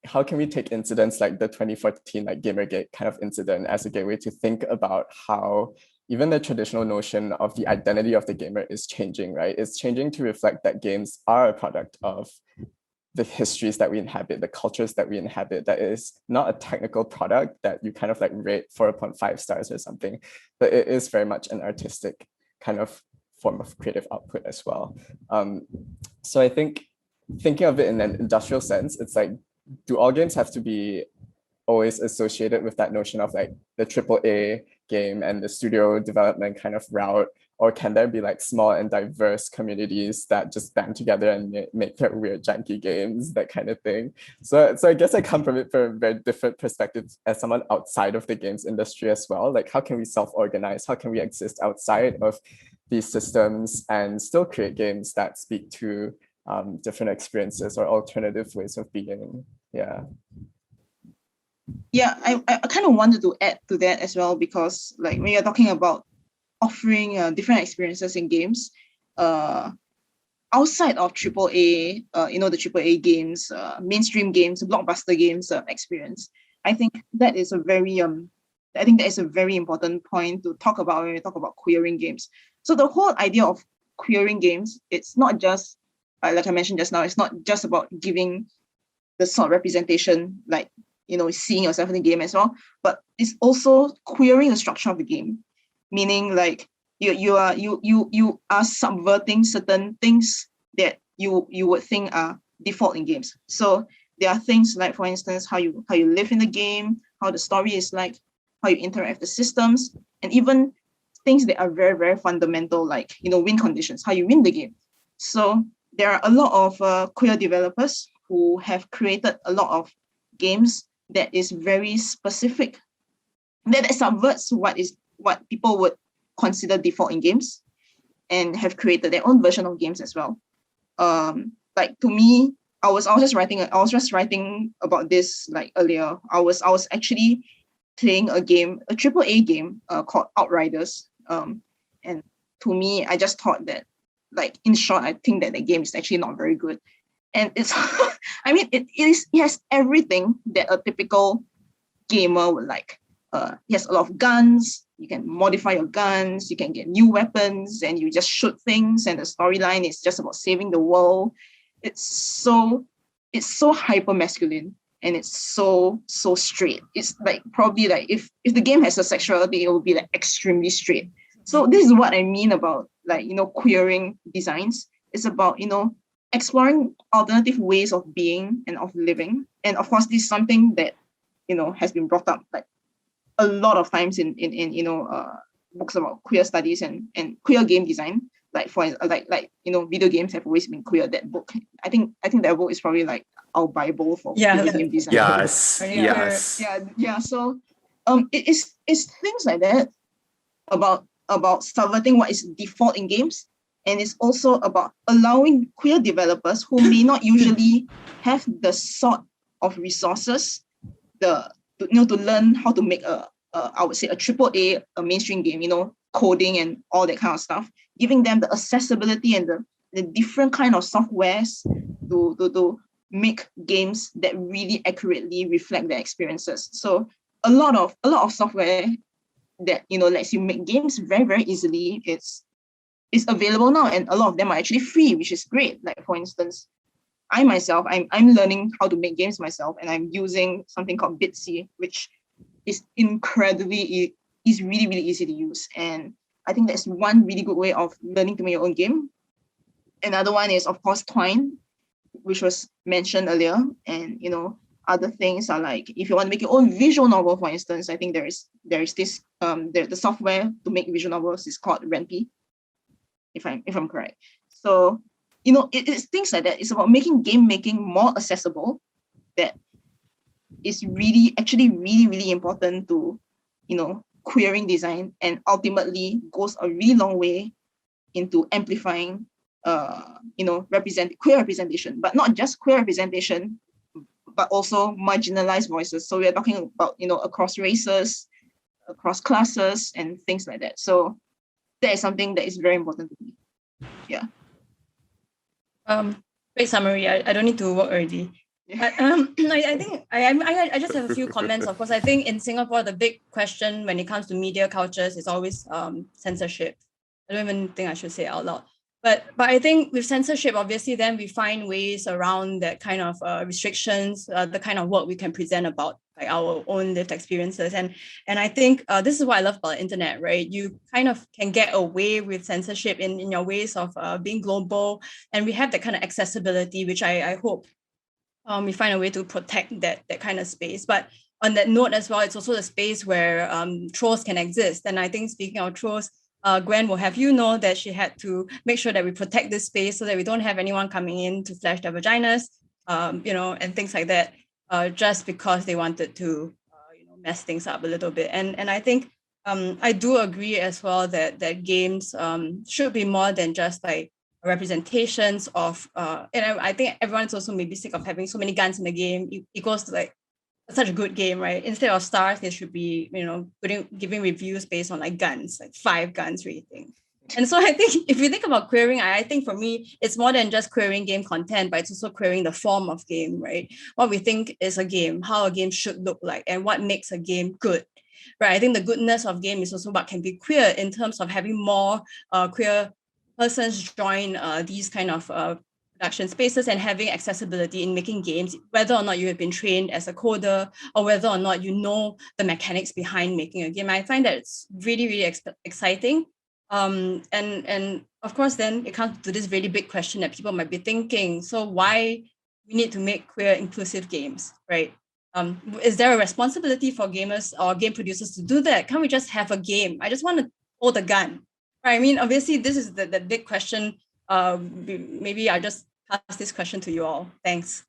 how can we take incidents like the 2014 like Gamergate kind of incident as a gateway to think about how even the traditional notion of the identity of the gamer is changing, right? It's changing to reflect that games are a product of the histories that we inhabit, the cultures that we inhabit, that is not a technical product that you kind of like rate 4.5 stars or something, but it is very much an artistic kind of form of creative output as well. So I think thinking of it in an industrial sense, it's like, do all games have to be always associated with that notion of like the AAA game and the studio development kind of route? Or can there be like small and diverse communities that just band together and make their weird janky games, that kind of thing? So I guess I come from it from a very different perspective as someone outside of the games industry as well. Like, how can we self-organize? How can we exist outside of these systems and still create games that speak to different experiences or alternative ways of being? Yeah. Yeah, I kind of wanted to add to that as well, because like when you're talking about offering different experiences in games, outside of AAA, the AAA games, mainstream games, blockbuster games experience, I think that is a very important point to talk about when we talk about queering games. So the whole idea of queering games, it's not just like I mentioned just now, it's not just about giving the sort of representation, like seeing yourself in the game as well, but it's also queering the structure of the game. Meaning like you are subverting certain things that you would think are default in games. So there are things like, for instance, how you live in the game, how the story is like, how you interact with the systems, and even things that are very, very fundamental, like win conditions, how you win the game. So there are a lot of queer developers who have created a lot of games that is very specific, that subverts what people would consider default in games, and have created their own version of games as well. Like to me, I was just writing about this like earlier. I was actually playing a AAA game called Outriders. And to me, I just thought that, like, in short, I think that the game is actually not very good. And it's I mean it has everything that a typical gamer would like. He has a lot of guns, you can modify your guns, you can get new weapons, and you just shoot things, and the storyline is just about saving the world. It's so hyper masculine, and it's so straight. It's like probably like if the game has a sexuality, it will be like extremely straight. So this is what I mean about like queering designs. It's about exploring alternative ways of being and of living. And of course, this is something that has been brought up like a lot of times in books about queer studies and queer game design. Like for video games have always been queer. That book, I think that book is probably like our Bible for queer game design. Yes. Yeah. So it's things like that about subverting what is default in games. And it's also about allowing queer developers who may not usually have the sort of resources to learn how to make I would say a AAA, a mainstream game, coding and all that kind of stuff, giving them the accessibility and the different kind of softwares to make games that really accurately reflect their experiences. So a lot of software that lets you make games very, very easily. It's available now, and a lot of them are actually free, which is great. Like for instance, I myself, I'm learning how to make games myself, and I'm using something called Bitsy, which is really, really easy to use. And I think that's one really good way of learning to make your own game. Another one is, of course, Twine, which was mentioned earlier. And other things are like, if you want to make your own visual novel, for instance, I think there is this the software to make visual novels is called Ren'Py, if I'm correct. So it's things like that. It's about making game making more accessible. That is really important to queering design, and ultimately goes a really long way into amplifying queer representation, but not just queer representation but also marginalized voices. So we're talking about, across races, across classes, and things like that. So that is something that is very important to me. Yeah. Great summary. I don't need to work already. But I think I just have a few comments. Of course, I think in Singapore, the big question when it comes to media cultures is always censorship. I don't even think I should say it out loud. But I think with censorship, obviously, then we find ways around that kind of restrictions, the kind of work we can present about like our own lived experiences. And I think this is what I love about the internet, right? You kind of can get away with censorship in your ways of being global. And we have that kind of accessibility, which I hope we find a way to protect that kind of space. But on that note as well, it's also the space where trolls can exist. And I think speaking of trolls, Gwen will have you know that she had to make sure that we protect this space so that we don't have anyone coming in to flash their vaginas, and things like that, just because they wanted to, mess things up a little bit. And I think I do agree as well that games should be more than just like representations of, and I think everyone's also maybe sick of having so many guns in the game equals to like such a good game, right? Instead of stars, they should be, giving reviews based on like guns, like 5 guns rating. And so I think if you think about querying, I think for me, it's more than just querying game content, but it's also querying the form of game, right? What we think is a game, how a game should look like, and what makes a game good, right? I think the goodness of game is also what can be queer in terms of having more queer persons join these kind of production spaces and having accessibility in making games, whether or not you have been trained as a coder or whether or not you know the mechanics behind making a game. I find that it's really, really exciting. And of course, then it comes to this really big question that people might be thinking, so why we need to make queer inclusive games, right? Is there a responsibility for gamers or game producers to do that? Can't we just have a game? I just want to hold a gun. Right? I mean, obviously, this is the big question. Maybe I just pass this question to you all. Thanks.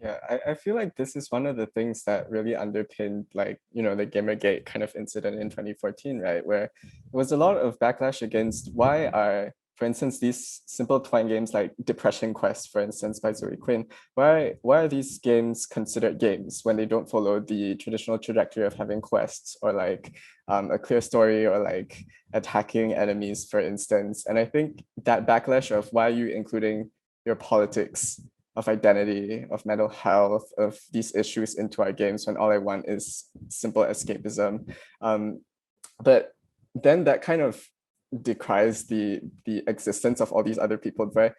Yeah, I feel like this is one of the things that really underpinned like, the Gamergate kind of incident in 2014, right? Where there was a lot of backlash against why are, for instance, these simple twine games like Depression Quest, for instance, by Zoe Quinn, why are these games considered games when they don't follow the traditional trajectory of having quests or like a clear story or like attacking enemies, for instance? And I think that backlash of why are you including your politics of identity, of mental health, of these issues into our games when all I want is simple escapism. But then that kind of decries the existence of all these other people where,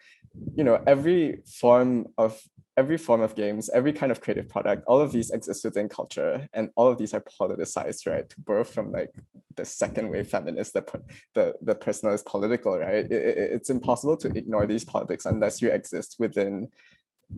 every form of games, every kind of creative product, all of these exist within culture and all of these are politicized, right? To borrow from like the second wave feminists, the personal is political, right? It's impossible to ignore these politics unless you exist within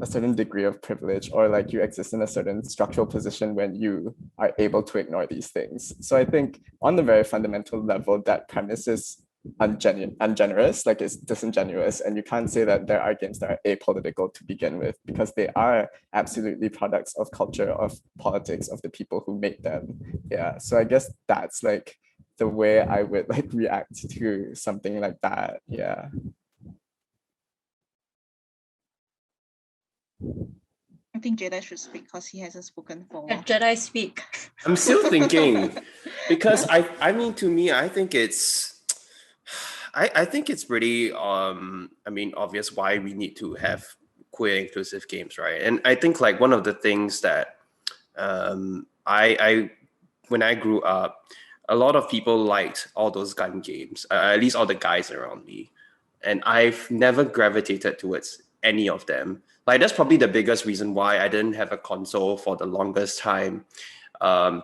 a certain degree of privilege or like you exist in a certain structural position when you are able to ignore these things. So I think on the very fundamental level, that premise is ungenerous, like it's disingenuous. And you can't say that there are games that are apolitical to begin with because they are absolutely products of culture, of politics, of the people who make them. Yeah, so I guess that's like the way I would like react to something like that. Yeah. I think Jedi should speak because he hasn't spoken for a while. Jedi speak. I'm still thinking because I mean, to me, I think it's pretty obvious why we need to have queer inclusive games, right? And I think like one of the things that I when I grew up, a lot of people liked all those gun games, at least all the guys around me, and I've never gravitated towards any of them. Like that's probably the biggest reason why I didn't have a console for the longest time,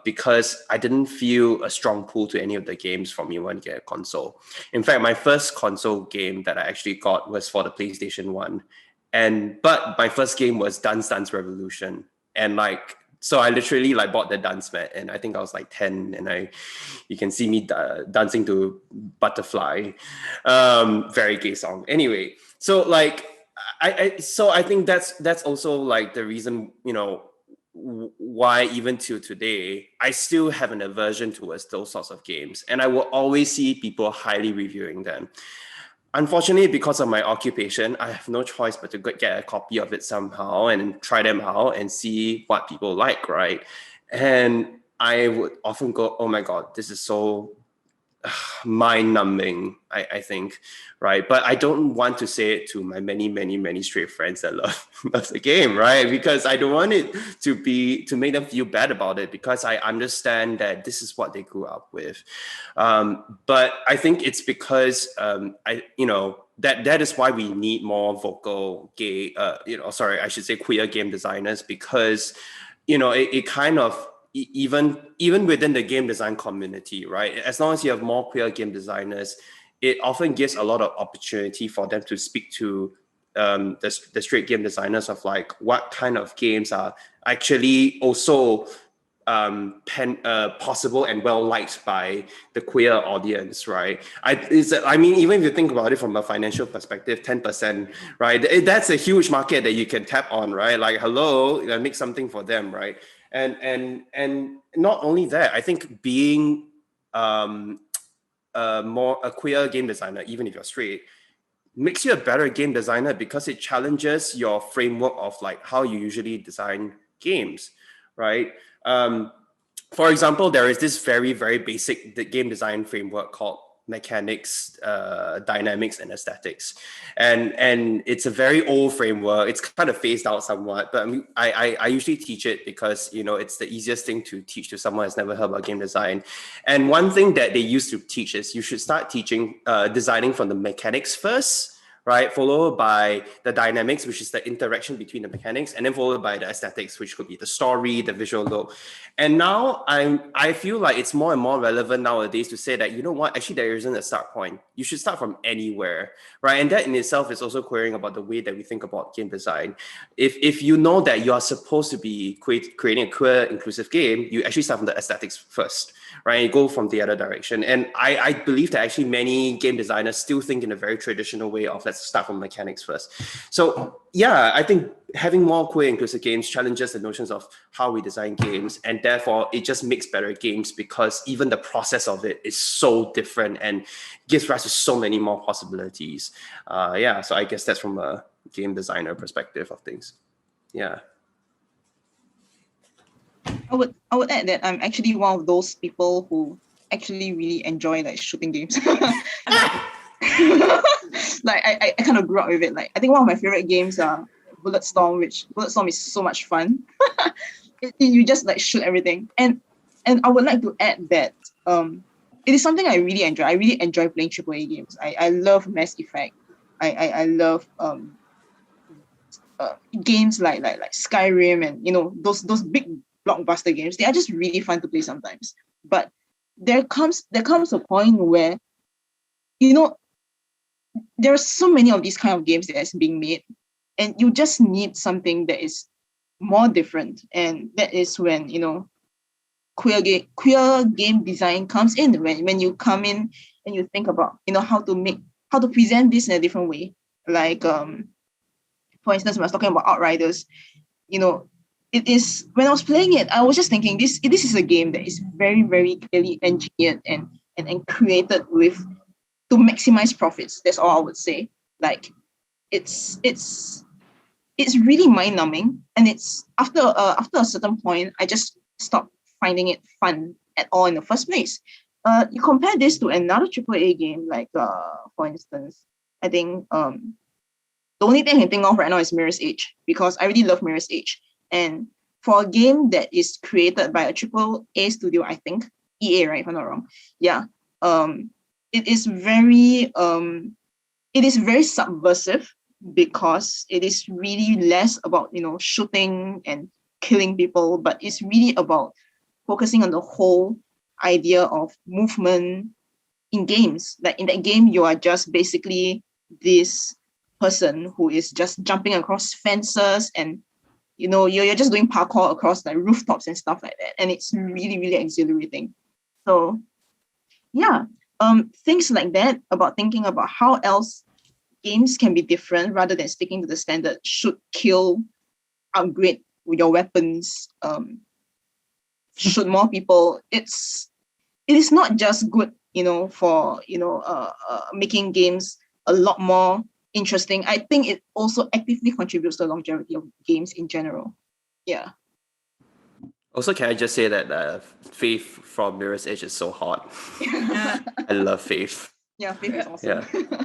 because I didn't feel a strong pull to any of the games from me when I get a console. In fact, my first console game that I actually got was for the PlayStation 1. But my first game was Dance Dance Revolution. And like, so I literally like bought the dance mat and I think I was like 10 and you can see me dancing to Butterfly. Very gay song. Anyway, so like, I think that's also like the reason, why even till today, I still have an aversion towards those sorts of games. And I will always see people highly reviewing them. unfortunately, because of my occupation, I have no choice but to get a copy of it somehow and try them out and see what people like, right? And I would often go, oh my God, this is so mind-numbing, I think, right? But I don't want to say it to my many straight friends that love the game, right? Because I don't want it to make them feel bad about it, because I understand that this is what they grew up with. But I think it's because that is why we need more vocal gay, I should say queer game designers, because it kind of, even within the game design community, right? As long as you have more queer game designers, it often gives a lot of opportunity for them to speak to the straight game designers of like what kind of games are actually also possible and well liked by the queer audience, right? I mean, even if you think about it from a financial perspective, 10%, right? That's a huge market that you can tap on, right? Like, hello, make something for them, right? And not only that, I think being a queer game designer, even if you're straight, makes you a better game designer, because it challenges your framework of like how you usually design games, right? For example, there is this very basic game design framework called mechanics, dynamics, and aesthetics, and it's a very old framework. It's kind of phased out somewhat, but I usually teach it because it's the easiest thing to teach to someone who's never heard about game design. And one thing that they used to teach is you should start teaching designing from the mechanics first, right? Followed by the dynamics, which is the interaction between the mechanics, and then followed by the aesthetics, which could be the story, the visual look. And now I feel like it's more and more relevant nowadays to say that, you know what, actually there isn't a start point. You should start from anywhere, right? And that in itself is also querying about the way that we think about game design. If you know that you are supposed to be creating a queer inclusive game, you actually start from the aesthetics first, right? You go from the other direction. And I believe that actually many game designers still think in a very traditional way of let's start from mechanics first. So yeah, I think having more queer inclusive games challenges the notions of how we design games, and therefore it just makes better games, because even the process of it is so different and gives rise to so many more possibilities. So I guess that's from a game designer perspective of things. Yeah. I would add that I'm actually one of those people who actually really enjoy like shooting games. Like I kind of grew up with it. Like I think one of my favorite games are Bulletstorm, which Bulletstorm is so much fun. You just like shoot everything. And I would like to add that it is something I really enjoy. I really enjoy playing AAA games. I love Mass Effect. I love games like Skyrim and those big blockbuster games. They are just really fun to play sometimes. But there comes a point where there are so many of these kind of games that's being made, and you just need something that is more different. And that is when queer game design comes in, when you come in and you think about how to present this in a different way. Like for instance, when I was talking about Outriders, it is, when I was playing it, I was just thinking this is a game that is very, very clearly engineered and created to maximize profits. That's all I would say. Like it's really mind-numbing, and it's after a certain point, I just stopped finding it fun at all in the first place. You compare this to another AAA game, like for instance, I think the only thing I can think of right now is Mirror's Edge, because I really love Mirror's Edge. And for a game that is created by a AAA studio, I think EA, right, if I'm not wrong, yeah, it is very subversive, because it is really less about shooting and killing people, but it's really about focusing on the whole idea of movement in games. Like in that game, you are just basically this person who is just jumping across fences, and you're just doing parkour across like rooftops and stuff like that, and it's really, really exhilarating. So yeah, things like that, about thinking about how else games can be different rather than sticking to the standard shoot, kill, upgrade your weapons, shoot more people. It is not just good for making games a lot more interesting. I think it also actively contributes to the longevity of games in general. Yeah. Also, can I just say that Faith from Mirror's Edge is so hot. Yeah. I love Faith. Yeah, Faith is awesome. Yeah.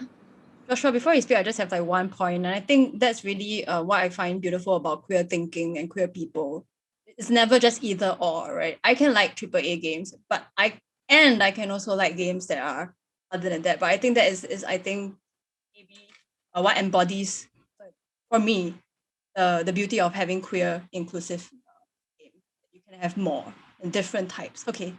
Joshua, before you speak, I just have like one point, and I think that's really what I find beautiful about queer thinking and queer people. It's never just either or, right? I can like AAA games, but I can also like games that are other than that. But I think that is I think maybe what embodies for me the beauty of having queer inclusive game. You can have more and different types. Okay.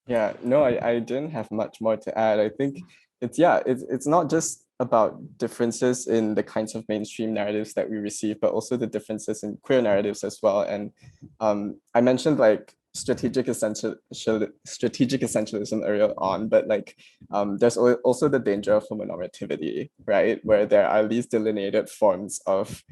Yeah, no, I didn't have much more to add. I think it's not just about differences in the kinds of mainstream narratives that we receive, but also the differences in queer narratives as well. And I mentioned like strategic essentialism earlier on, but like there's also the danger of homonormativity, right? Where there are these delineated forms of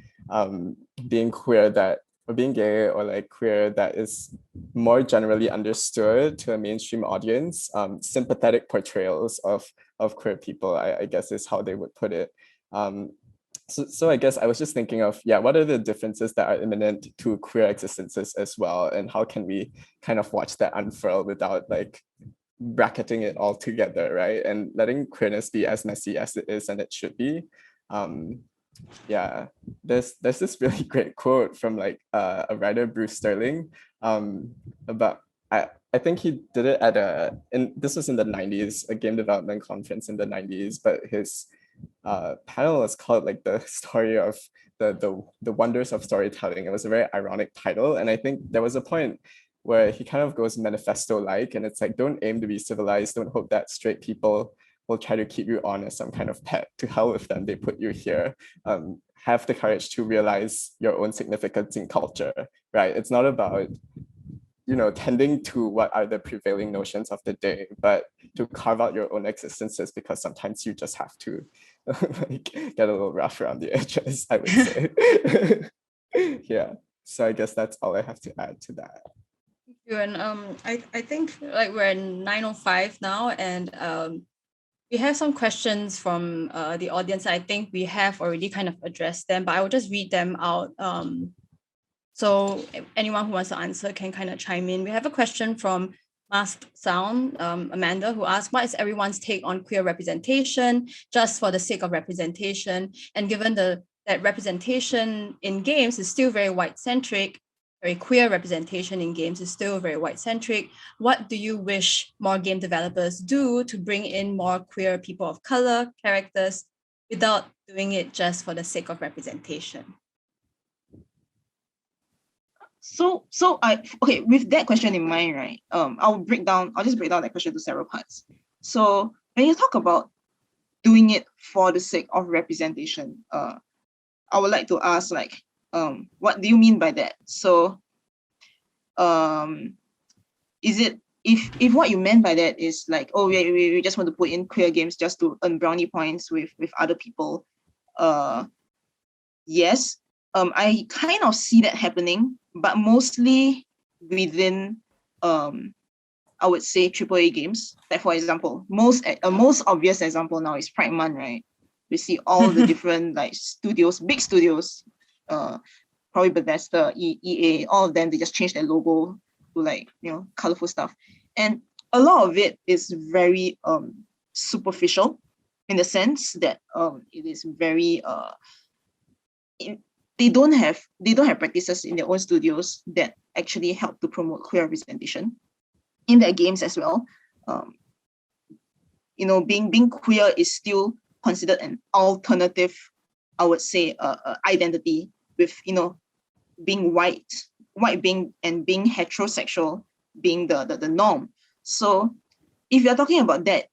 being queer that or being gay or like queer that is more generally understood to a mainstream audience, sympathetic portrayals of queer people, I guess is how they would put it. So I guess I was just thinking of, what are the differences that are imminent to queer existences as well? And how can we kind of watch that unfurl without like bracketing it all together, right? And letting queerness be as messy as it is and it should be. There's this really great quote from like a writer, Bruce Sterling, about I think he did it at this was in the 90s, a game development conference in the 90s, but his panel was called like the story of the wonders of storytelling. It was a very ironic title, and I think there was a point where he kind of goes manifesto-like, and it's like, don't aim to be civilized, don't hope that straight people will try to keep you on as some kind of pet. To hell with them, they put you here. Have the courage to realize your own significance in culture, right? It's not about, tending to what are the prevailing notions of the day, but to carve out your own existences, because sometimes you just have to like, get a little rough around the edges, I would say. Yeah, so I guess that's all I have to add to that. Thank you. And I think like we're in 9:05 now, and we have some questions from the audience. I think we have already kind of addressed them, but I will just read them out. So anyone who wants to answer can kind of chime in. We have a question from Masked Sound, Amanda, who asked, what is everyone's take on queer representation just for the sake of representation? And given that representation in games is still very white-centric, very queer representation in games is still very white-centric, what do you wish more game developers do to bring in more queer people of color characters without doing it just for the sake of representation? So with that question in mind, right? I'll just break down that question to several parts. So when you talk about doing it for the sake of representation, I would like to ask, like, what do you mean by that? So, is it if what you meant by that is like, oh, we just want to put in queer games just to earn brownie points with other people? Yes, I kind of see that happening, but mostly within, I would say AAA games. Like for example, most obvious example now is Pride Month, right? We see all the different like studios, big studios, probably Bethesda, EA, all of them, they just change their logo to like, colorful stuff. And a lot of it is very superficial in the sense that it is very they don't have practices in their own studios that actually help to promote queer representation in their games as well. Being queer is still considered an alternative, I would say, identity, with being white being and being heterosexual being the norm. So if you're talking about that,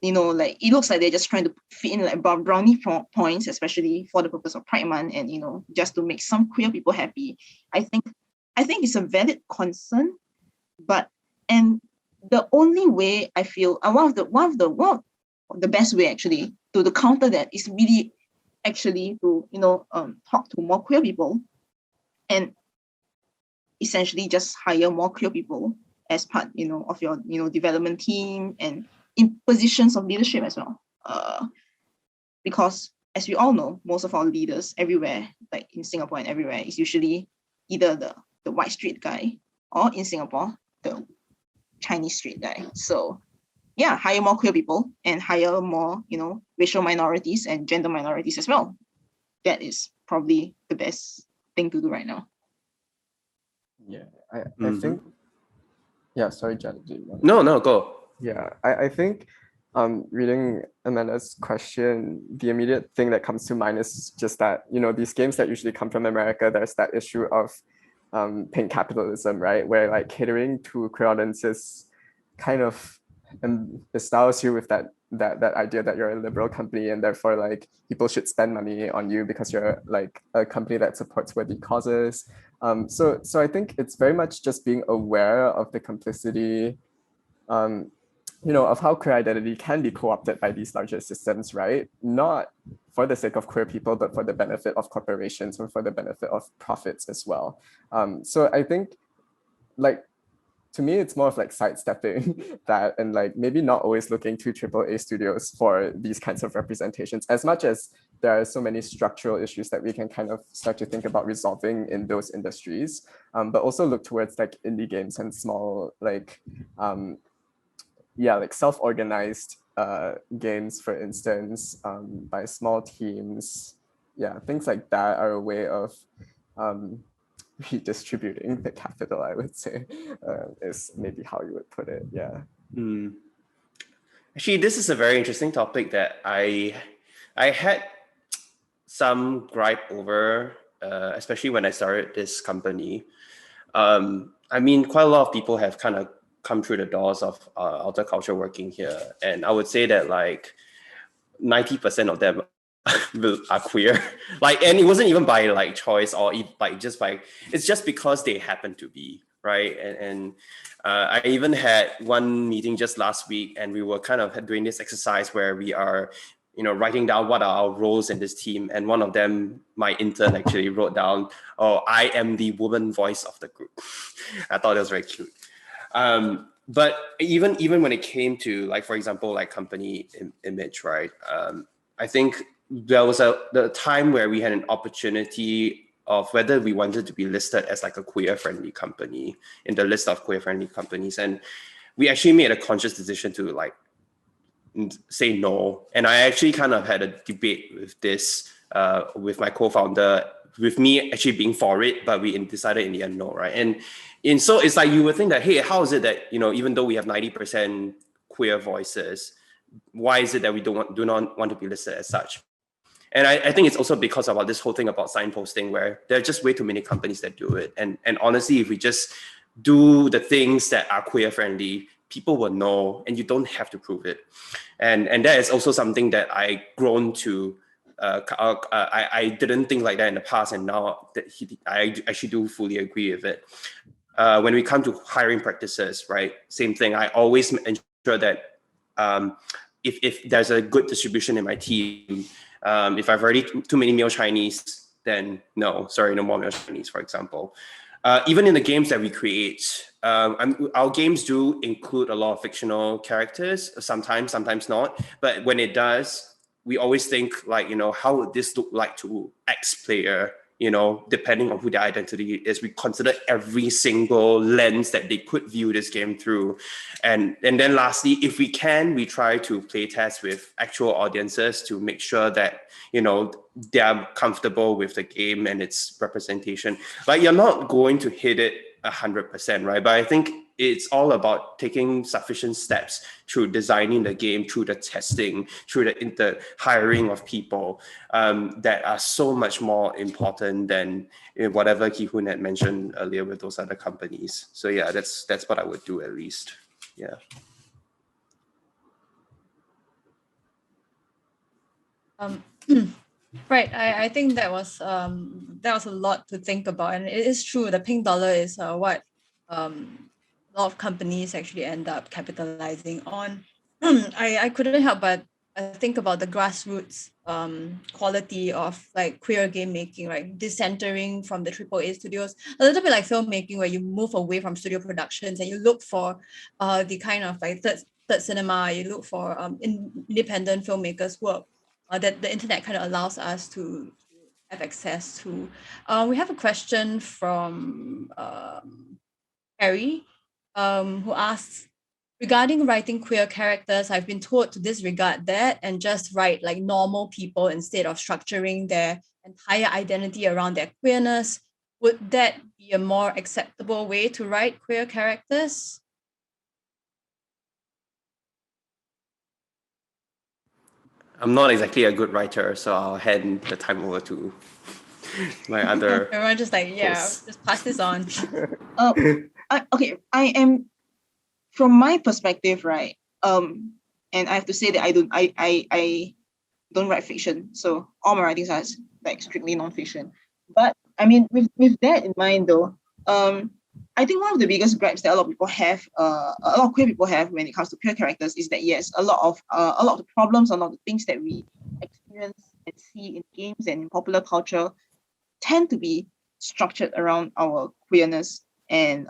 like it looks like they're just trying to fit in like brownie points, especially for the purpose of Pride Month, and just to make some queer people happy. I think it's a valid concern, and the only way I feel, one of the best way actually to counter that is really actually to talk to more queer people, and essentially just hire more queer people as part of your development team and in positions of leadership as well. Because as we all know, most of our leaders everywhere, like in Singapore and everywhere, is usually either the white straight guy, or in Singapore, the Chinese straight guy. So yeah, hire more queer people and hire more, racial minorities and gender minorities as well. That is probably the best thing to do right now. Yeah, I think, yeah, sorry, Janet. No, go. Yeah, I think reading Amanda's question, the immediate thing that comes to mind is just that, these games that usually come from America, there's that issue of pink capitalism, right? Where like catering to queer audiences kind of bestows you with that idea that you're a liberal company and therefore like people should spend money on you because you're like a company that supports worthy causes. So I think it's very much just being aware of the complicity of how queer identity can be co-opted by these larger systems, right? Not for the sake of queer people, but for the benefit of corporations or for the benefit of profits as well. So I think, like, to me, it's more of like sidestepping that and like maybe not always looking to AAA studios for these kinds of representations, as much as there are so many structural issues that we can kind of start to think about resolving in those industries, but also look towards like indie games and small like self-organized games, for instance, by small teams. Yeah, things like that are a way of redistributing the capital, I would say, is maybe how you would put it. Yeah. Actually, this is a very interesting topic that I had some gripe over, especially when I started this company. I mean, quite a lot of people have kind of come through the doors of alter culture working here, and I would say that like 90% of them are queer. Like, and it wasn't even by like choice or like just by, it's just because they happen to be, right? And I even had one meeting just last week, and we were kind of doing this exercise where we are writing down what are our roles in this team. And one of them, my intern actually wrote down, "Oh, I am the woman voice of the group." I thought it was very cute. But even when it came to like, for example, like company image, right? I think there was the time where we had an opportunity of whether we wanted to be listed as like a queer friendly company in the list of queer friendly companies. And we actually made a conscious decision to like say no. And I actually kind of had a debate with this with my co-founder, with me actually being for it, but we decided in the end no, right? And so it's like you would think that, hey, how is it that even though we have 90% queer voices, why is it that we do not want to be listed as such? And I think it's also because about this whole thing about signposting, where there are just way too many companies that do it. And honestly, if we just do the things that are queer friendly, people will know, and you don't have to prove it. And that is also something that I grown to. I didn't think like that in the past, and now that I actually do fully agree with it. When we come to hiring practices, right? Same thing. I always ensure that if there's a good distribution in my team, if I've already too many male Chinese, then no more male Chinese, for example. Even in the games that we create, our games do include a lot of fictional characters, sometimes not. But when it does, we always think like, how would this look like to X player? Depending on who their identity is, we consider every single lens that they could view this game through. And then lastly, if we can, we try to play test with actual audiences to make sure that, they're comfortable with the game and its representation. Like, you're not going to hit it 100%, right? But I think it's all about taking sufficient steps through designing the game, through the testing, through the hiring of people that are so much more important than whatever Ki-Hoon had mentioned earlier with those other companies. So yeah, that's what I would do at least. Yeah. Right. I think that was a lot to think about, and it is true. The pink dollar is what a lot of companies actually end up capitalizing on. I couldn't help but think about the grassroots quality of like queer game making, right? Decentering from the AAA studios, a little bit like filmmaking, where you move away from studio productions and you look for the kind of like third cinema, you look for independent filmmakers' work that the internet kind of allows us to have access to. We have a question from Harry, who asks, regarding writing queer characters, I've been told to disregard that and just write like normal people instead of structuring their entire identity around their queerness. Would that be a more acceptable way to write queer characters? I'm not exactly a good writer, so I'll hand the time over to my other. Everyone just like, yeah, hosts. just pass this on. I am, from my perspective, right? And I have to say that I don't write fiction, so all my writings are like strictly non-fiction. But I mean, with that in mind, though, I think one of the biggest gripes that a lot of people have, a lot of queer people have when it comes to queer characters is that yes, a lot of the problems, a lot of the things that we experience and see in games and in popular culture tend to be structured around our queerness. And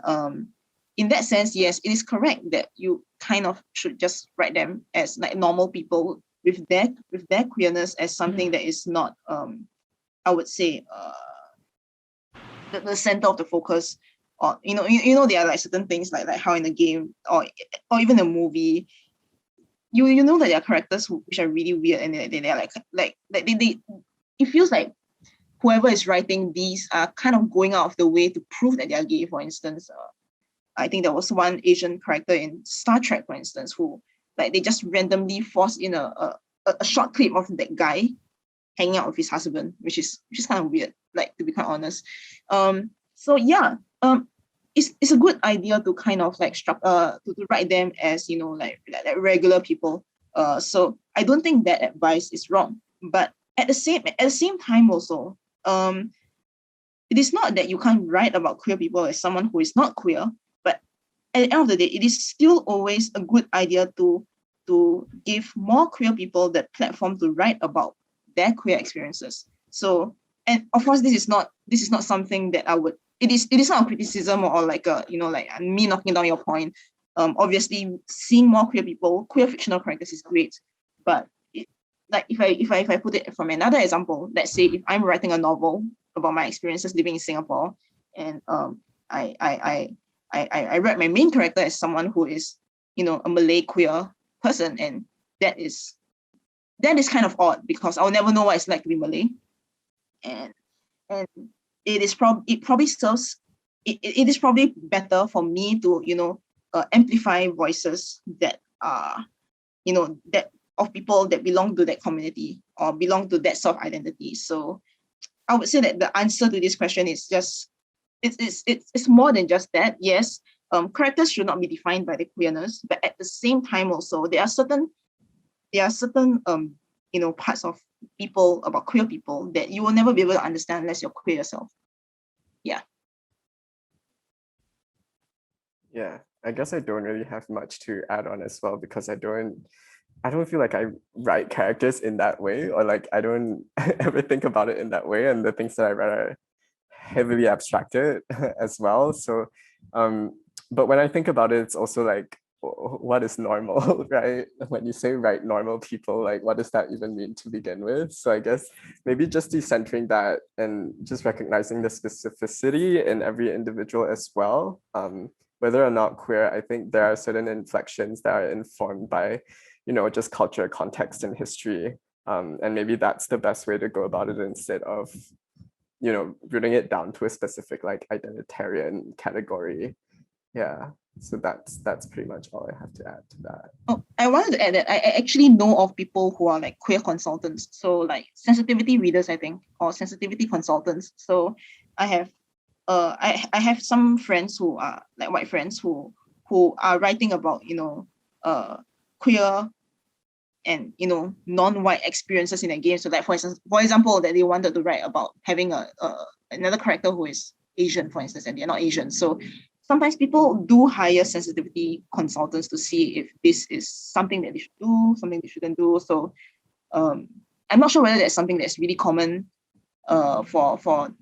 in that sense, yes, it is correct that you kind of should just write them as like normal people with their queerness as something that is not, I would say, the center of the focus. Or there are like certain things like how in a game or even a movie, you know that there are characters which are really weird and they're like they it feels like whoever is writing these are kind of going out of the way to prove that they are gay. For instance, I think there was one Asian character in Star Trek, for instance, who like they just randomly forced in a short clip of that guy hanging out with his husband, which is kind of weird, like, to be quite honest. So yeah, it's a good idea to kind of like to write them as like regular people. So I don't think that advice is wrong, but at the same time also, it is not that you can't write about queer people as someone who is not queer, but at the end of the day, it is still always a good idea to give more queer people the platform to write about their queer experiences. So, and of course, this is not something that I would. It is not a criticism or like me knocking down your point. Obviously, seeing more queer fictional characters is great, but if I put it from another example, let's say if I'm writing a novel about my experiences living in Singapore, and I write my main character as someone who is a Malay queer person, and that is kind of odd because I'll never know what it's like to be Malay, and it is probably better for me to amplify voices that are that of people that belong to that community or belong to that sort of identity. So I would say that the answer to this question is just it's more than just that. Yes, characters should not be defined by their queerness, but at the same time also there are certain parts of people, about queer people, that you will never be able to understand unless you're queer yourself. Yeah. Yeah, I guess I don't really have much to add on as well because I don't feel like I write characters in that way, or like I don't ever think about it in that way, and the things that I write are heavily abstracted as well. So but when I think about it, it's also like, what is normal, right? When you say write normal people, like what does that even mean to begin with? So I guess maybe just decentering that and just recognizing the specificity in every individual as well. Whether or not queer, I think there are certain inflections that are informed by just culture, context, and history. And maybe that's the best way to go about it instead of, rooting it down to a specific like identitarian category. Yeah. So that's pretty much all I have to add to that. Oh, I wanted to add that I actually know of people who are like queer consultants. So like sensitivity readers, I think, or sensitivity consultants. So I have I have some friends who are like white friends who are writing about queer and non-white experiences in a game. So like for example that they wanted to write about having another character who is Asian, for instance, and they're not Asian. So sometimes people do hire sensitivity consultants to see if this is something that they should do, something they shouldn't do. So I'm not sure whether that's something that's really common for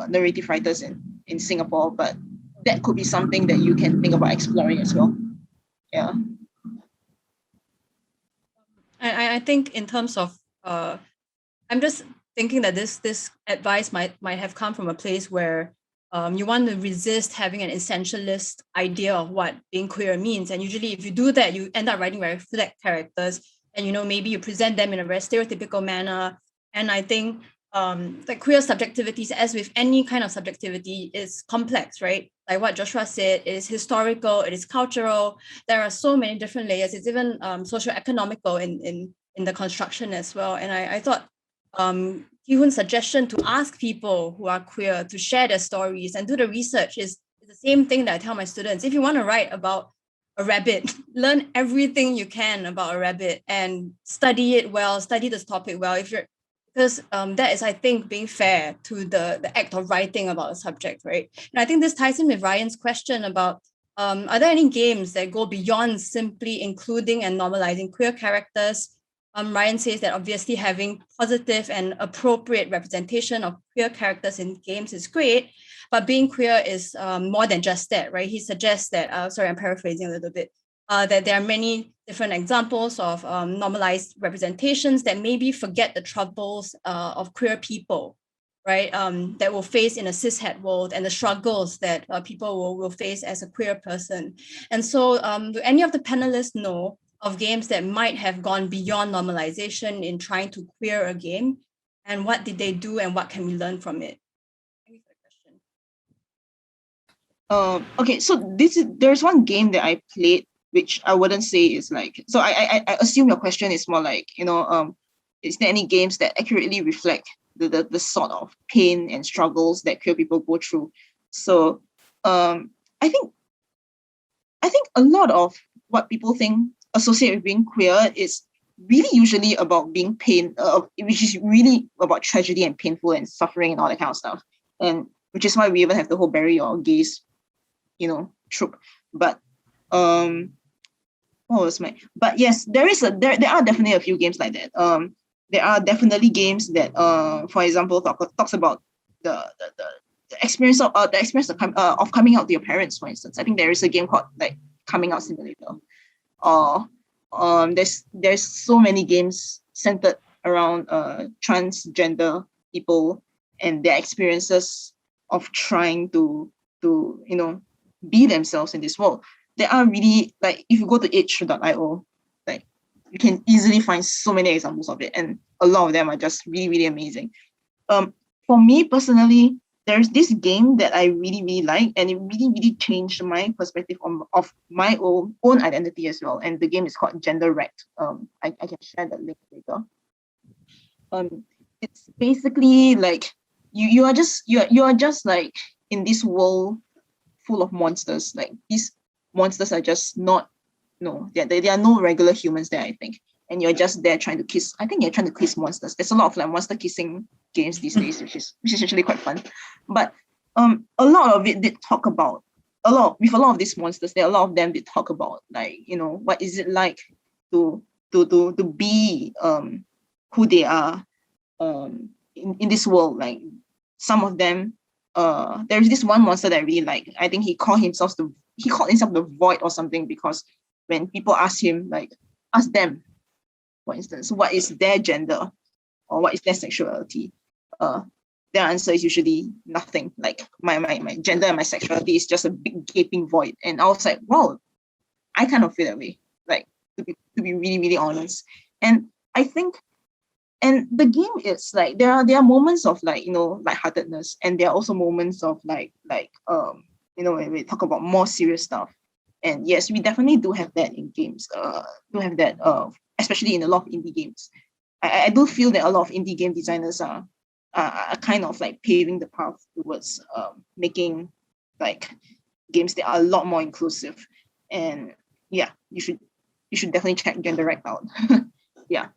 narrative writers in Singapore, but that could be something that you can think about exploring as well. Yeah. And I think in terms of, I'm just thinking that this advice might have come from a place where you want to resist having an essentialist idea of what being queer means. And usually if you do that, you end up writing very flat characters, and maybe you present them in a very stereotypical manner. And I think like queer subjectivities, as with any kind of subjectivity, is complex, right? Like what Joshua said, it is historical, it is cultural. There are so many different layers. It's even socio-economical in the construction as well. And I thought Ki-hoon's suggestion to ask people who are queer to share their stories and do the research is the same thing that I tell my students. If you want to write about a rabbit, learn everything you can about a rabbit and study it well, study this topic well. Because that is, I think, being fair to the act of writing about a subject, right? And I think this ties in with Ryan's question about are there any games that go beyond simply including and normalizing queer characters? Ryan says that obviously having positive and appropriate representation of queer characters in games is great, but being queer is more than just that, right? He suggests that, sorry, I'm paraphrasing a little bit, that there are many different examples of normalized representations that maybe forget the troubles of queer people, right? That will face in a cishet world and the struggles that people will face as a queer person. And so do any of the panelists know of games that might have gone beyond normalization in trying to queer a game? And what did they do and what can we learn from it? Thank you for the question. Okay, so there's one game that I played which I wouldn't say is like, so I assume your question is more like, is there any games that accurately reflect the sort of pain and struggles that queer people go through? So I think a lot of what people think associate with being queer is really usually about being pain, which is really about tragedy and painful and suffering and all that kind of stuff. And which is why we even have the whole bury your gays, trope. But but yes, there are definitely a few games like that. There are definitely games that for example talks about the experience of coming out to your parents, for instance. I think there is a game called like Coming Out Simulator. There's so many games centered around transgender people and their experiences of trying to be themselves in this world. There are really, like, if you go to itch.io, like, you can easily find so many examples of it, and a lot of them are just really, really amazing. For me personally, there's this game that I really, really like, and it really, really changed my perspective of my own identity as well. And the game is called Gender Wrecked. I can share that link later. It's basically like you are just like in this world full of monsters. Like, these monsters are just not, there are no regular humans there, I think. And you're just there trying to kiss. I think you're trying to kiss monsters. There's a lot of like monster kissing games these days, which is actually quite fun. But a lot of it did talk about with a lot of these monsters. A lot of them did talk about, like, what is it like to be who they are in this world. Like, some of them, there's this one monster that I really like. I think he called himself the Void or something, because when people ask him, like, ask them, for instance, what is their gender or what is their sexuality, their answer is usually nothing. Like, my gender and my sexuality is just a big gaping void. And I was like, wow, I kind of feel that way, like, to be really, really honest. And I think, and the game is like, there are moments of, like, lightheartedness, and there are also moments of like when we talk about more serious stuff. And yes, we definitely do have that in games. Especially in a lot of indie games. I do feel that a lot of indie game designers are kind of like paving the path towards making like games that are a lot more inclusive. And yeah, you should definitely check Gender Wrecked out. Yeah.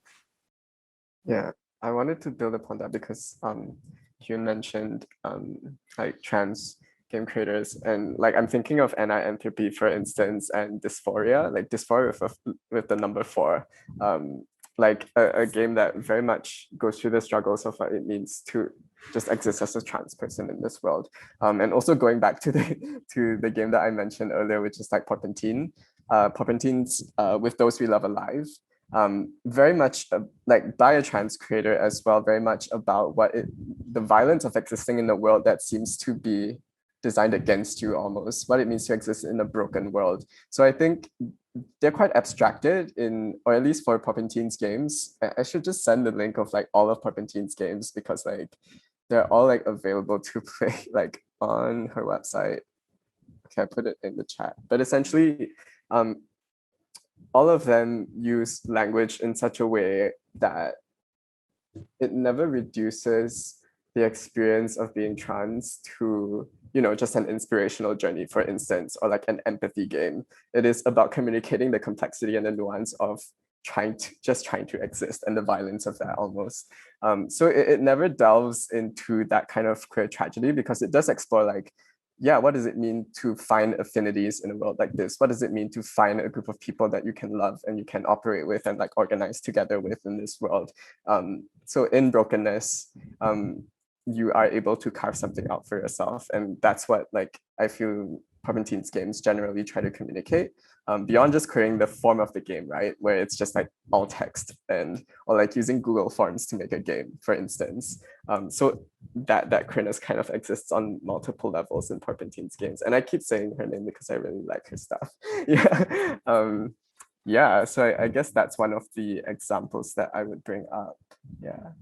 Yeah, I wanted to build upon that because you mentioned like trans game creators, and like I'm thinking of anti-entropy, for instance, and dysphoria, like dysphoria with the number 4, like a game that very much goes through the struggles of what it means to just exist as a trans person in this world. And also going back to the game that I mentioned earlier, which is like Porpentine. Porpentine's With Those We Love Alive. very much like by a trans creator as well, very much about the violence of existing in a world that seems to be designed against you almost, what it means to exist in a broken world. So I think they're quite abstracted or at least for Porpentine's games. I should just send the link of like all of Porpentine's games because like they're all like available to play like on her website. Okay, I put it in the chat. But essentially, all of them use language in such a way that it never reduces the experience of being trans to, just an inspirational journey, for instance, or like an empathy game. It is about communicating the complexity and the nuance of trying to exist and the violence of that almost. So it never delves into that kind of queer tragedy because it does explore like, yeah, what does it mean to find affinities in a world like this? What does it mean to find a group of people that you can love and you can operate with and like organize together with in this world? So in brokenness, you are able to carve something out for yourself. And that's what like I feel Porpentine's games generally try to communicate. Beyond just creating the form of the game, right? Where it's just like all text or like using Google Forms to make a game, for instance. So that queerness kind of exists on multiple levels in Porpentine's games. And I keep saying her name because I really like her stuff. Yeah. Yeah, so I guess that's one of the examples that I would bring up. Yeah.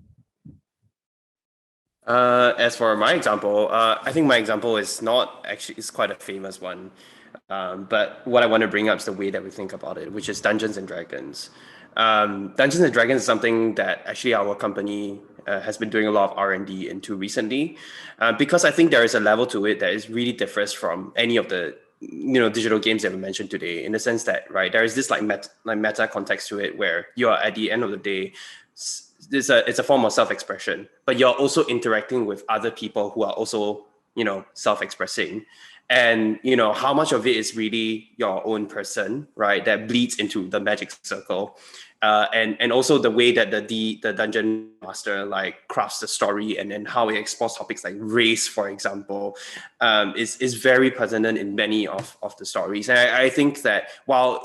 As for my example, I think my example is it's quite a famous one. But what I want to bring up is the way that we think about it, which is Dungeons and Dragons. Dungeons and Dragons is something that actually our company has been doing a lot of R&D into recently, because I think there is a level to it that is really differs from any of the digital games that we mentioned today, in the sense that, right, there is this like meta context to it where you are at the end of the day, it's a form of self-expression, but you're also interacting with other people who are also self-expressing. And how much of it is really your own person, right, that bleeds into the magic circle, and also the way that the dungeon master like crafts the story, and then how it explores topics like race, for example, is very present in many of the stories. And I think that while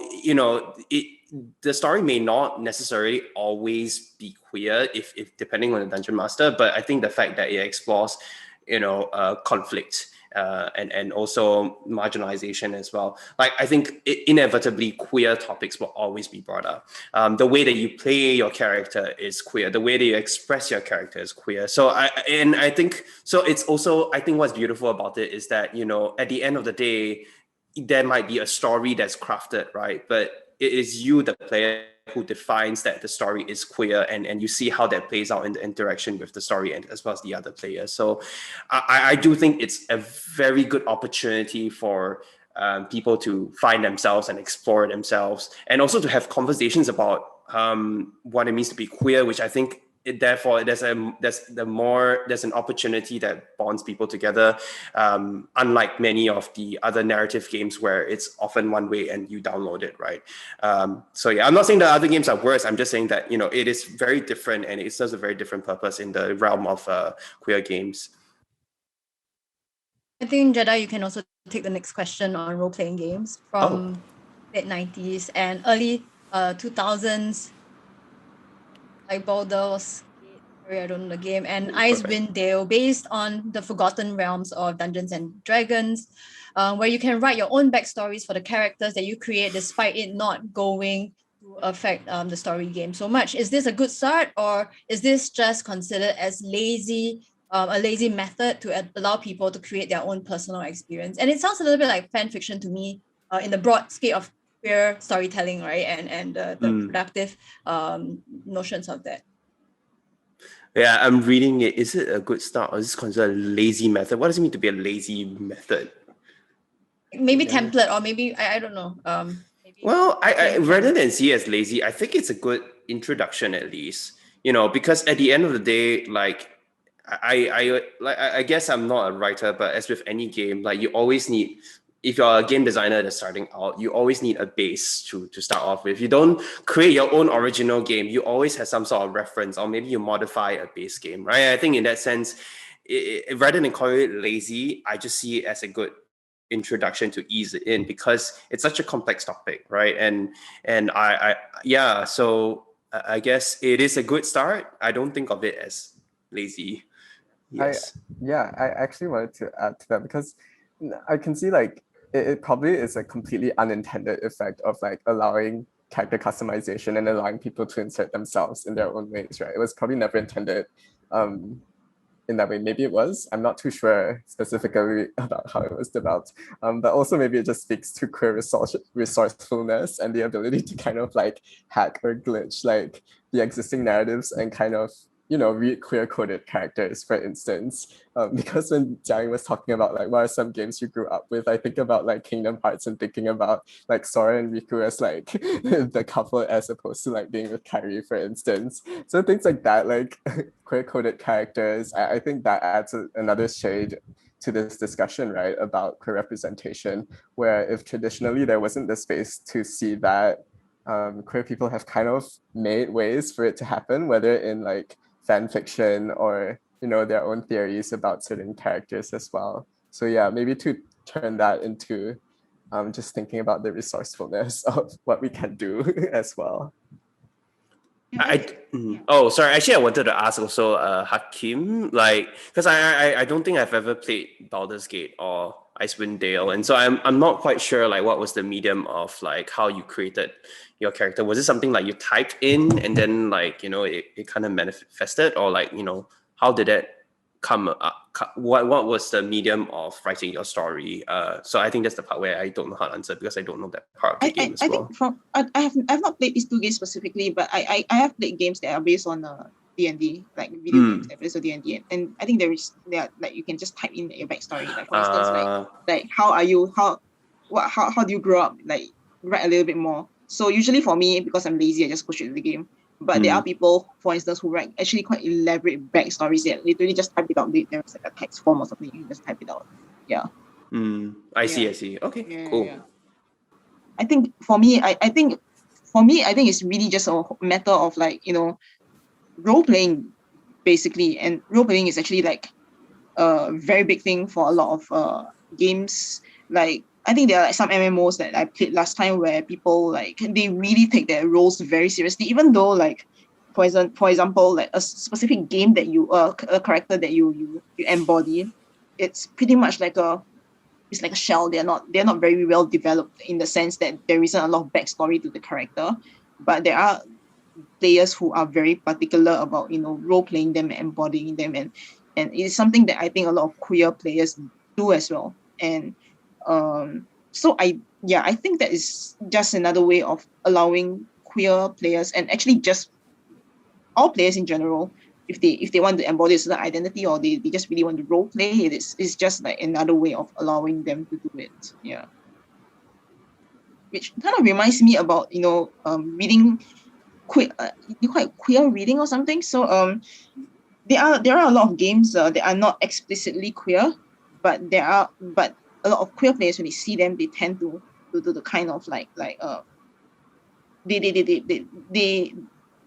the story may not necessarily always be queer if depending on the dungeon master, but I think the fact that it explores conflict, and also marginalization as well. Like, I think inevitably queer topics will always be brought up. The way that you play your character is queer. The way that you express your character is queer. So I think it's also, I think what's beautiful about it is that, at the end of the day, there might be a story that's crafted, right? But it is you, the player, who defines that the story is queer, and you see how that plays out in the interaction with the story and as well as the other players. So I do think it's a very good opportunity for people to find themselves and explore themselves, and also to have conversations about what it means to be queer, which I think therefore there's an opportunity that bonds people together, unlike many of the other narrative games where it's often one way and you download it, right? So yeah, I'm not saying that other games are worse. I'm just saying that it is very different, and it serves a very different purpose in the realm of queer games. I think, Jeddah, you can also take the next question on role-playing games from late 90s and early 2000s, like Baldur's Gate, I don't know the game, and Icewind Dale, based on the Forgotten Realms of Dungeons and Dragons, where you can write your own backstories for the characters that you create, despite it not going to affect the story game so much. Is this a good start, or is this just considered as a lazy method to allow people to create their own personal experience? And it sounds a little bit like fan fiction to me, in the broad scale of queer storytelling, right? And the productive notions of that. Yeah, I'm reading it. Is it a good start, or is this considered a lazy method? What does it mean to be a lazy method? Maybe template, or maybe I don't know. Well, I rather than see it as lazy, I think it's a good introduction, at least. Because at the end of the day, like I guess I'm not a writer, but as with any game, like you always need, if you're a game designer that's starting out, you always need a base to start off with. You don't create your own original game. You always have some sort of reference, or maybe you modify a base game, right? I think in that sense, rather than call it lazy, I just see it as a good introduction to ease it in, because it's such a complex topic, right? And yeah, so I guess it is a good start. I don't think of it as lazy. Yes. I actually wanted to add to that, because I can see like it probably is a completely unintended effect of like allowing character customization and allowing people to insert themselves in their own ways, right? It was probably never intended in that way. Maybe it was. I'm not too sure specifically about how it was developed. But also maybe it just speaks to queer resourcefulness and the ability to kind of like hack or glitch like the existing narratives and kind of, you know, read queer coded characters, for instance. Because when Jiaying was talking about like what are some games you grew up with, I think about like Kingdom Hearts and thinking about like Sora and Riku as like the couple as opposed to like being with Kairi, for instance. So things like that, like queer coded characters, I think that adds another shade to this discussion, right, about queer representation, where if traditionally there wasn't the space to see that, queer people have kind of made ways for it to happen, whether in like fan fiction or, you know, their own theories about certain characters as well. So yeah, maybe to turn that into just thinking about the resourcefulness of what we can do as well. Oh, sorry. Actually, I wanted to ask also, Hakim, like, because I don't think I've ever played Baldur's Gate or Icewind Dale, and so I'm not quite sure like what was the medium of like how you created your character. Was it something like you typed in and then like, you know, it kind of manifested, or like, you know, how did it come up? What was the medium of writing your story? So I think that's the part where I don't know how to answer, because I don't know that part of the game as well. I have not played these two games specifically, but I have played games that are based on D&D, like video games that are based on D&D, and I think there are like you can just type in your backstory, like for instance like how do you grow up, like write a little bit more. So usually for me, because I'm lazy, I just go straight to the game. But there are people, for instance, who write actually quite elaborate backstories that literally just type it out. There's like a text form or something, you can just type it out. Yeah. I see. Okay, cool. Yeah. I think for me, I think it's really just a matter of like, you know, role playing basically, and role playing is actually like a very big thing for a lot of games. Like I think there are like some MMOs that I played last time where people like they really take their roles very seriously, even though like for example like a specific game that you a character that you embody, it's pretty much like it's like a shell. They're not very well developed in the sense that there isn't a lot of backstory to the character, but there are players who are very particular about, you know, role playing them and embodying them, and it's something that I think a lot of queer players do as well. And so I think that is just another way of allowing queer players, and actually just all players in general, if they want to embody a certain identity, or they just really want to role play, it's just like another way of allowing them to do it. Yeah. Which kind of reminds me about, you know, reading queer, quite queer reading or something. So there are a lot of games that are not explicitly queer, but a lot of queer players, when they see them, they tend to do the kind of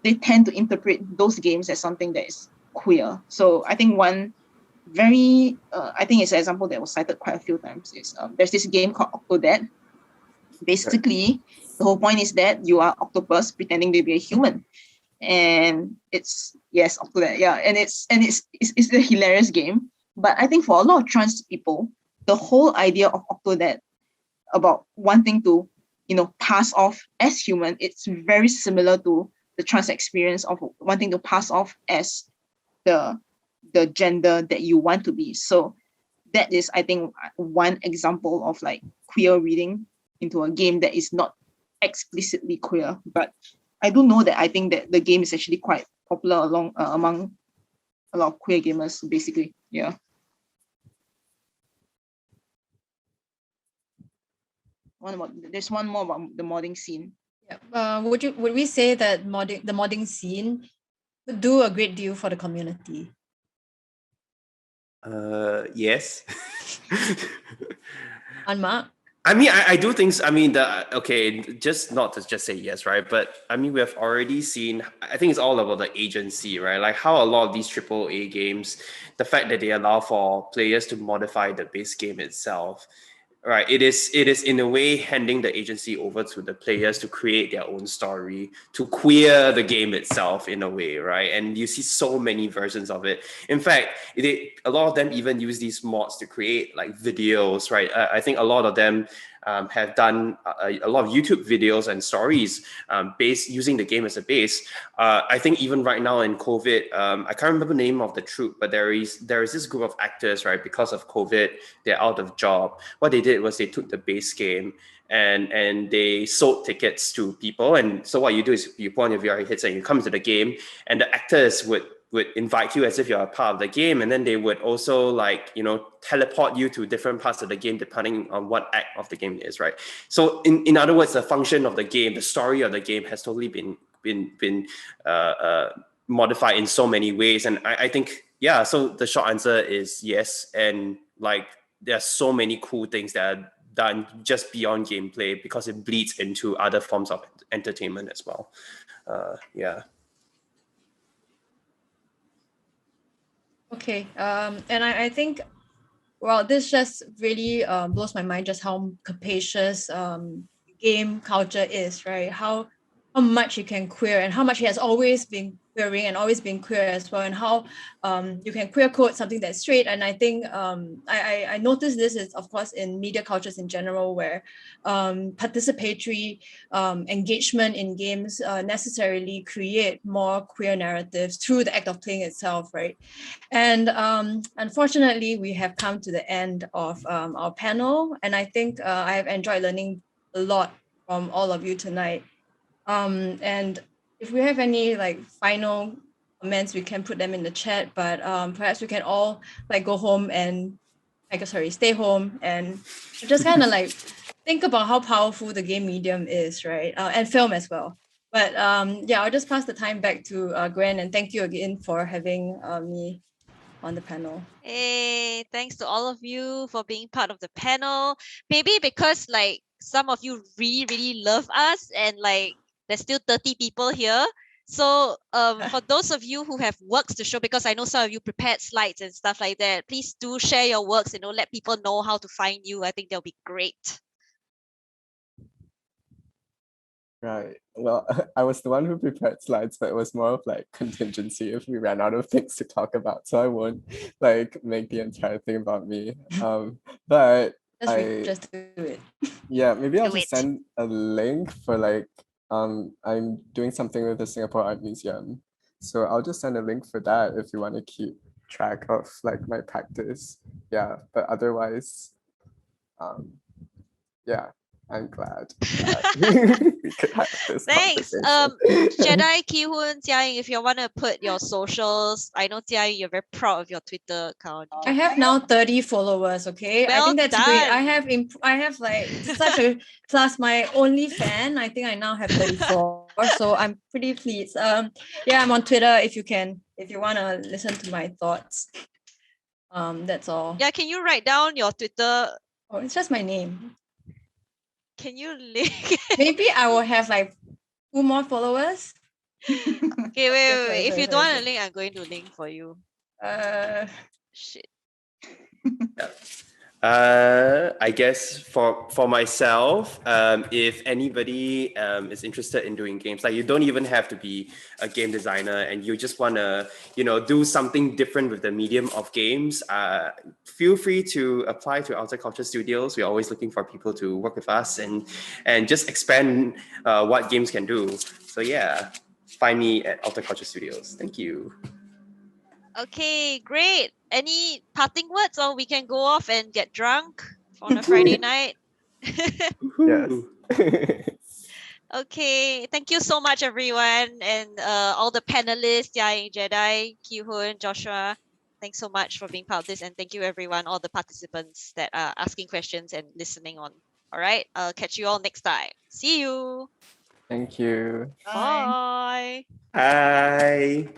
they tend to interpret those games as something that is queer. So I think one very I think it's an example that was cited quite a few times is there's this game called Octodad. Basically, the whole point is that you are octopus pretending to be a human, and it's Octodad, yeah, and it's a hilarious game. But I think for a lot of trans people, the whole idea of Octodad about wanting to, you know, pass off as human, it's very similar to the trans experience of wanting to pass off as the gender that you want to be. So that is, I think, one example of like queer reading into a game that is not explicitly queer. But I do know that I think that the game is actually quite popular among a lot of queer gamers, basically. Yeah. There's one more about the modding scene. Yeah. Would we say that the modding scene would do a great deal for the community? Yes. Anma? I mean, I do think, I mean, just not to just say yes, right? But I mean, we have already seen, I think it's all about the agency, right? Like how a lot of these AAA games, the fact that they allow for players to modify the base game itself, right, it is in a way handing the agency over to the players to create their own story, to queer the game itself in a way, right? And you see so many versions of it. In fact, a lot of them even use these mods to create like videos, right? I think a lot of them have done a lot of YouTube videos and stories based using the game as a base. I think even right now in COVID, I can't remember the name of the troupe, but there is this group of actors, right? Because of COVID, they're out of job. What they did was they took the base game and they sold tickets to people. And so what you do is you put on your VR headset and you come to the game, and the actors would invite you as if you're a part of the game, and then they would also like, you know, teleport you to different parts of the game depending on what act of the game it is, right? So in other words, the function of the game, the story of the game has totally been modified in so many ways. And I think, yeah, so the short answer is yes. And like there are so many cool things that are done just beyond gameplay because it bleeds into other forms of entertainment as well. Yeah. Okay, and I think, well, this just really blows my mind just how capacious game culture is, right? How much you can queer and how much it has always been queering and always been queer as well, and how you can queer code something that's straight. And I think I noticed this is, of course, in media cultures in general, where participatory engagement in games necessarily create more queer narratives through the act of playing itself, right? And unfortunately, we have come to the end of our panel, and I think I have enjoyed learning a lot from all of you tonight. And if we have any like final comments, we can put them in the chat, but perhaps we can all like go home and stay home and just kind of like think about how powerful the game medium is, right? And film as well. But yeah, I'll just pass the time back to Gwen, and thank you again for having me on the panel. Hey, thanks to all of you for being part of the panel. Maybe because like some of you really, really love us, and like there's still 30 people here. So for those of you who have works to show, because I know some of you prepared slides and stuff like that, please do share your works, you know, let people know how to find you. I think that'll be great. Right. Well, I was the one who prepared slides, but it was more of like contingency if we ran out of things to talk about. So I won't like make the entire thing about me. But Just do it. Yeah, maybe I'll Do just it. send a link for like I'm doing something with the Singapore Art Museum. So I'll just send a link for that if you want to keep track of like my practice. Yeah, but otherwise, yeah, I'm glad that we could have this Thanks. conversation. Jedi, Ki-hoon, Jiaying, if you want to put your socials, I know Jiaying, you're very proud of your Twitter account. I have now 30 followers. Okay, I Well think that's great. done. I have like such a plus my only fan. I think I now have 34, so I'm pretty pleased. Yeah, I'm on Twitter. If you want to listen to my thoughts. That's all. Yeah, can you write down your Twitter? Oh, it's just my name. Can you link? Maybe I will have like 2 more followers. Okay, wait. If you don't want to Sorry. link, I'm going to link for you. Shit. I guess for myself, if anybody is interested in doing games, like you don't even have to be a game designer and you just want to, you know, do something different with the medium of games, feel free to apply to Outer Culture Studios. We're always looking for people to work with us and just expand what games can do. So yeah, find me at Outer Culture Studios. Thank you. Okay, great. Any parting words, or we can go off and get drunk on a Friday night? Yes. Okay, thank you so much, everyone, and all the panelists, Jiaying, Jedi, Ki-hoon, Joshua. Thanks so much for being part of this, and thank you, everyone, all the participants that are asking questions and listening on. All right, I'll catch you all next time. See you. Thank you. Bye. Hi.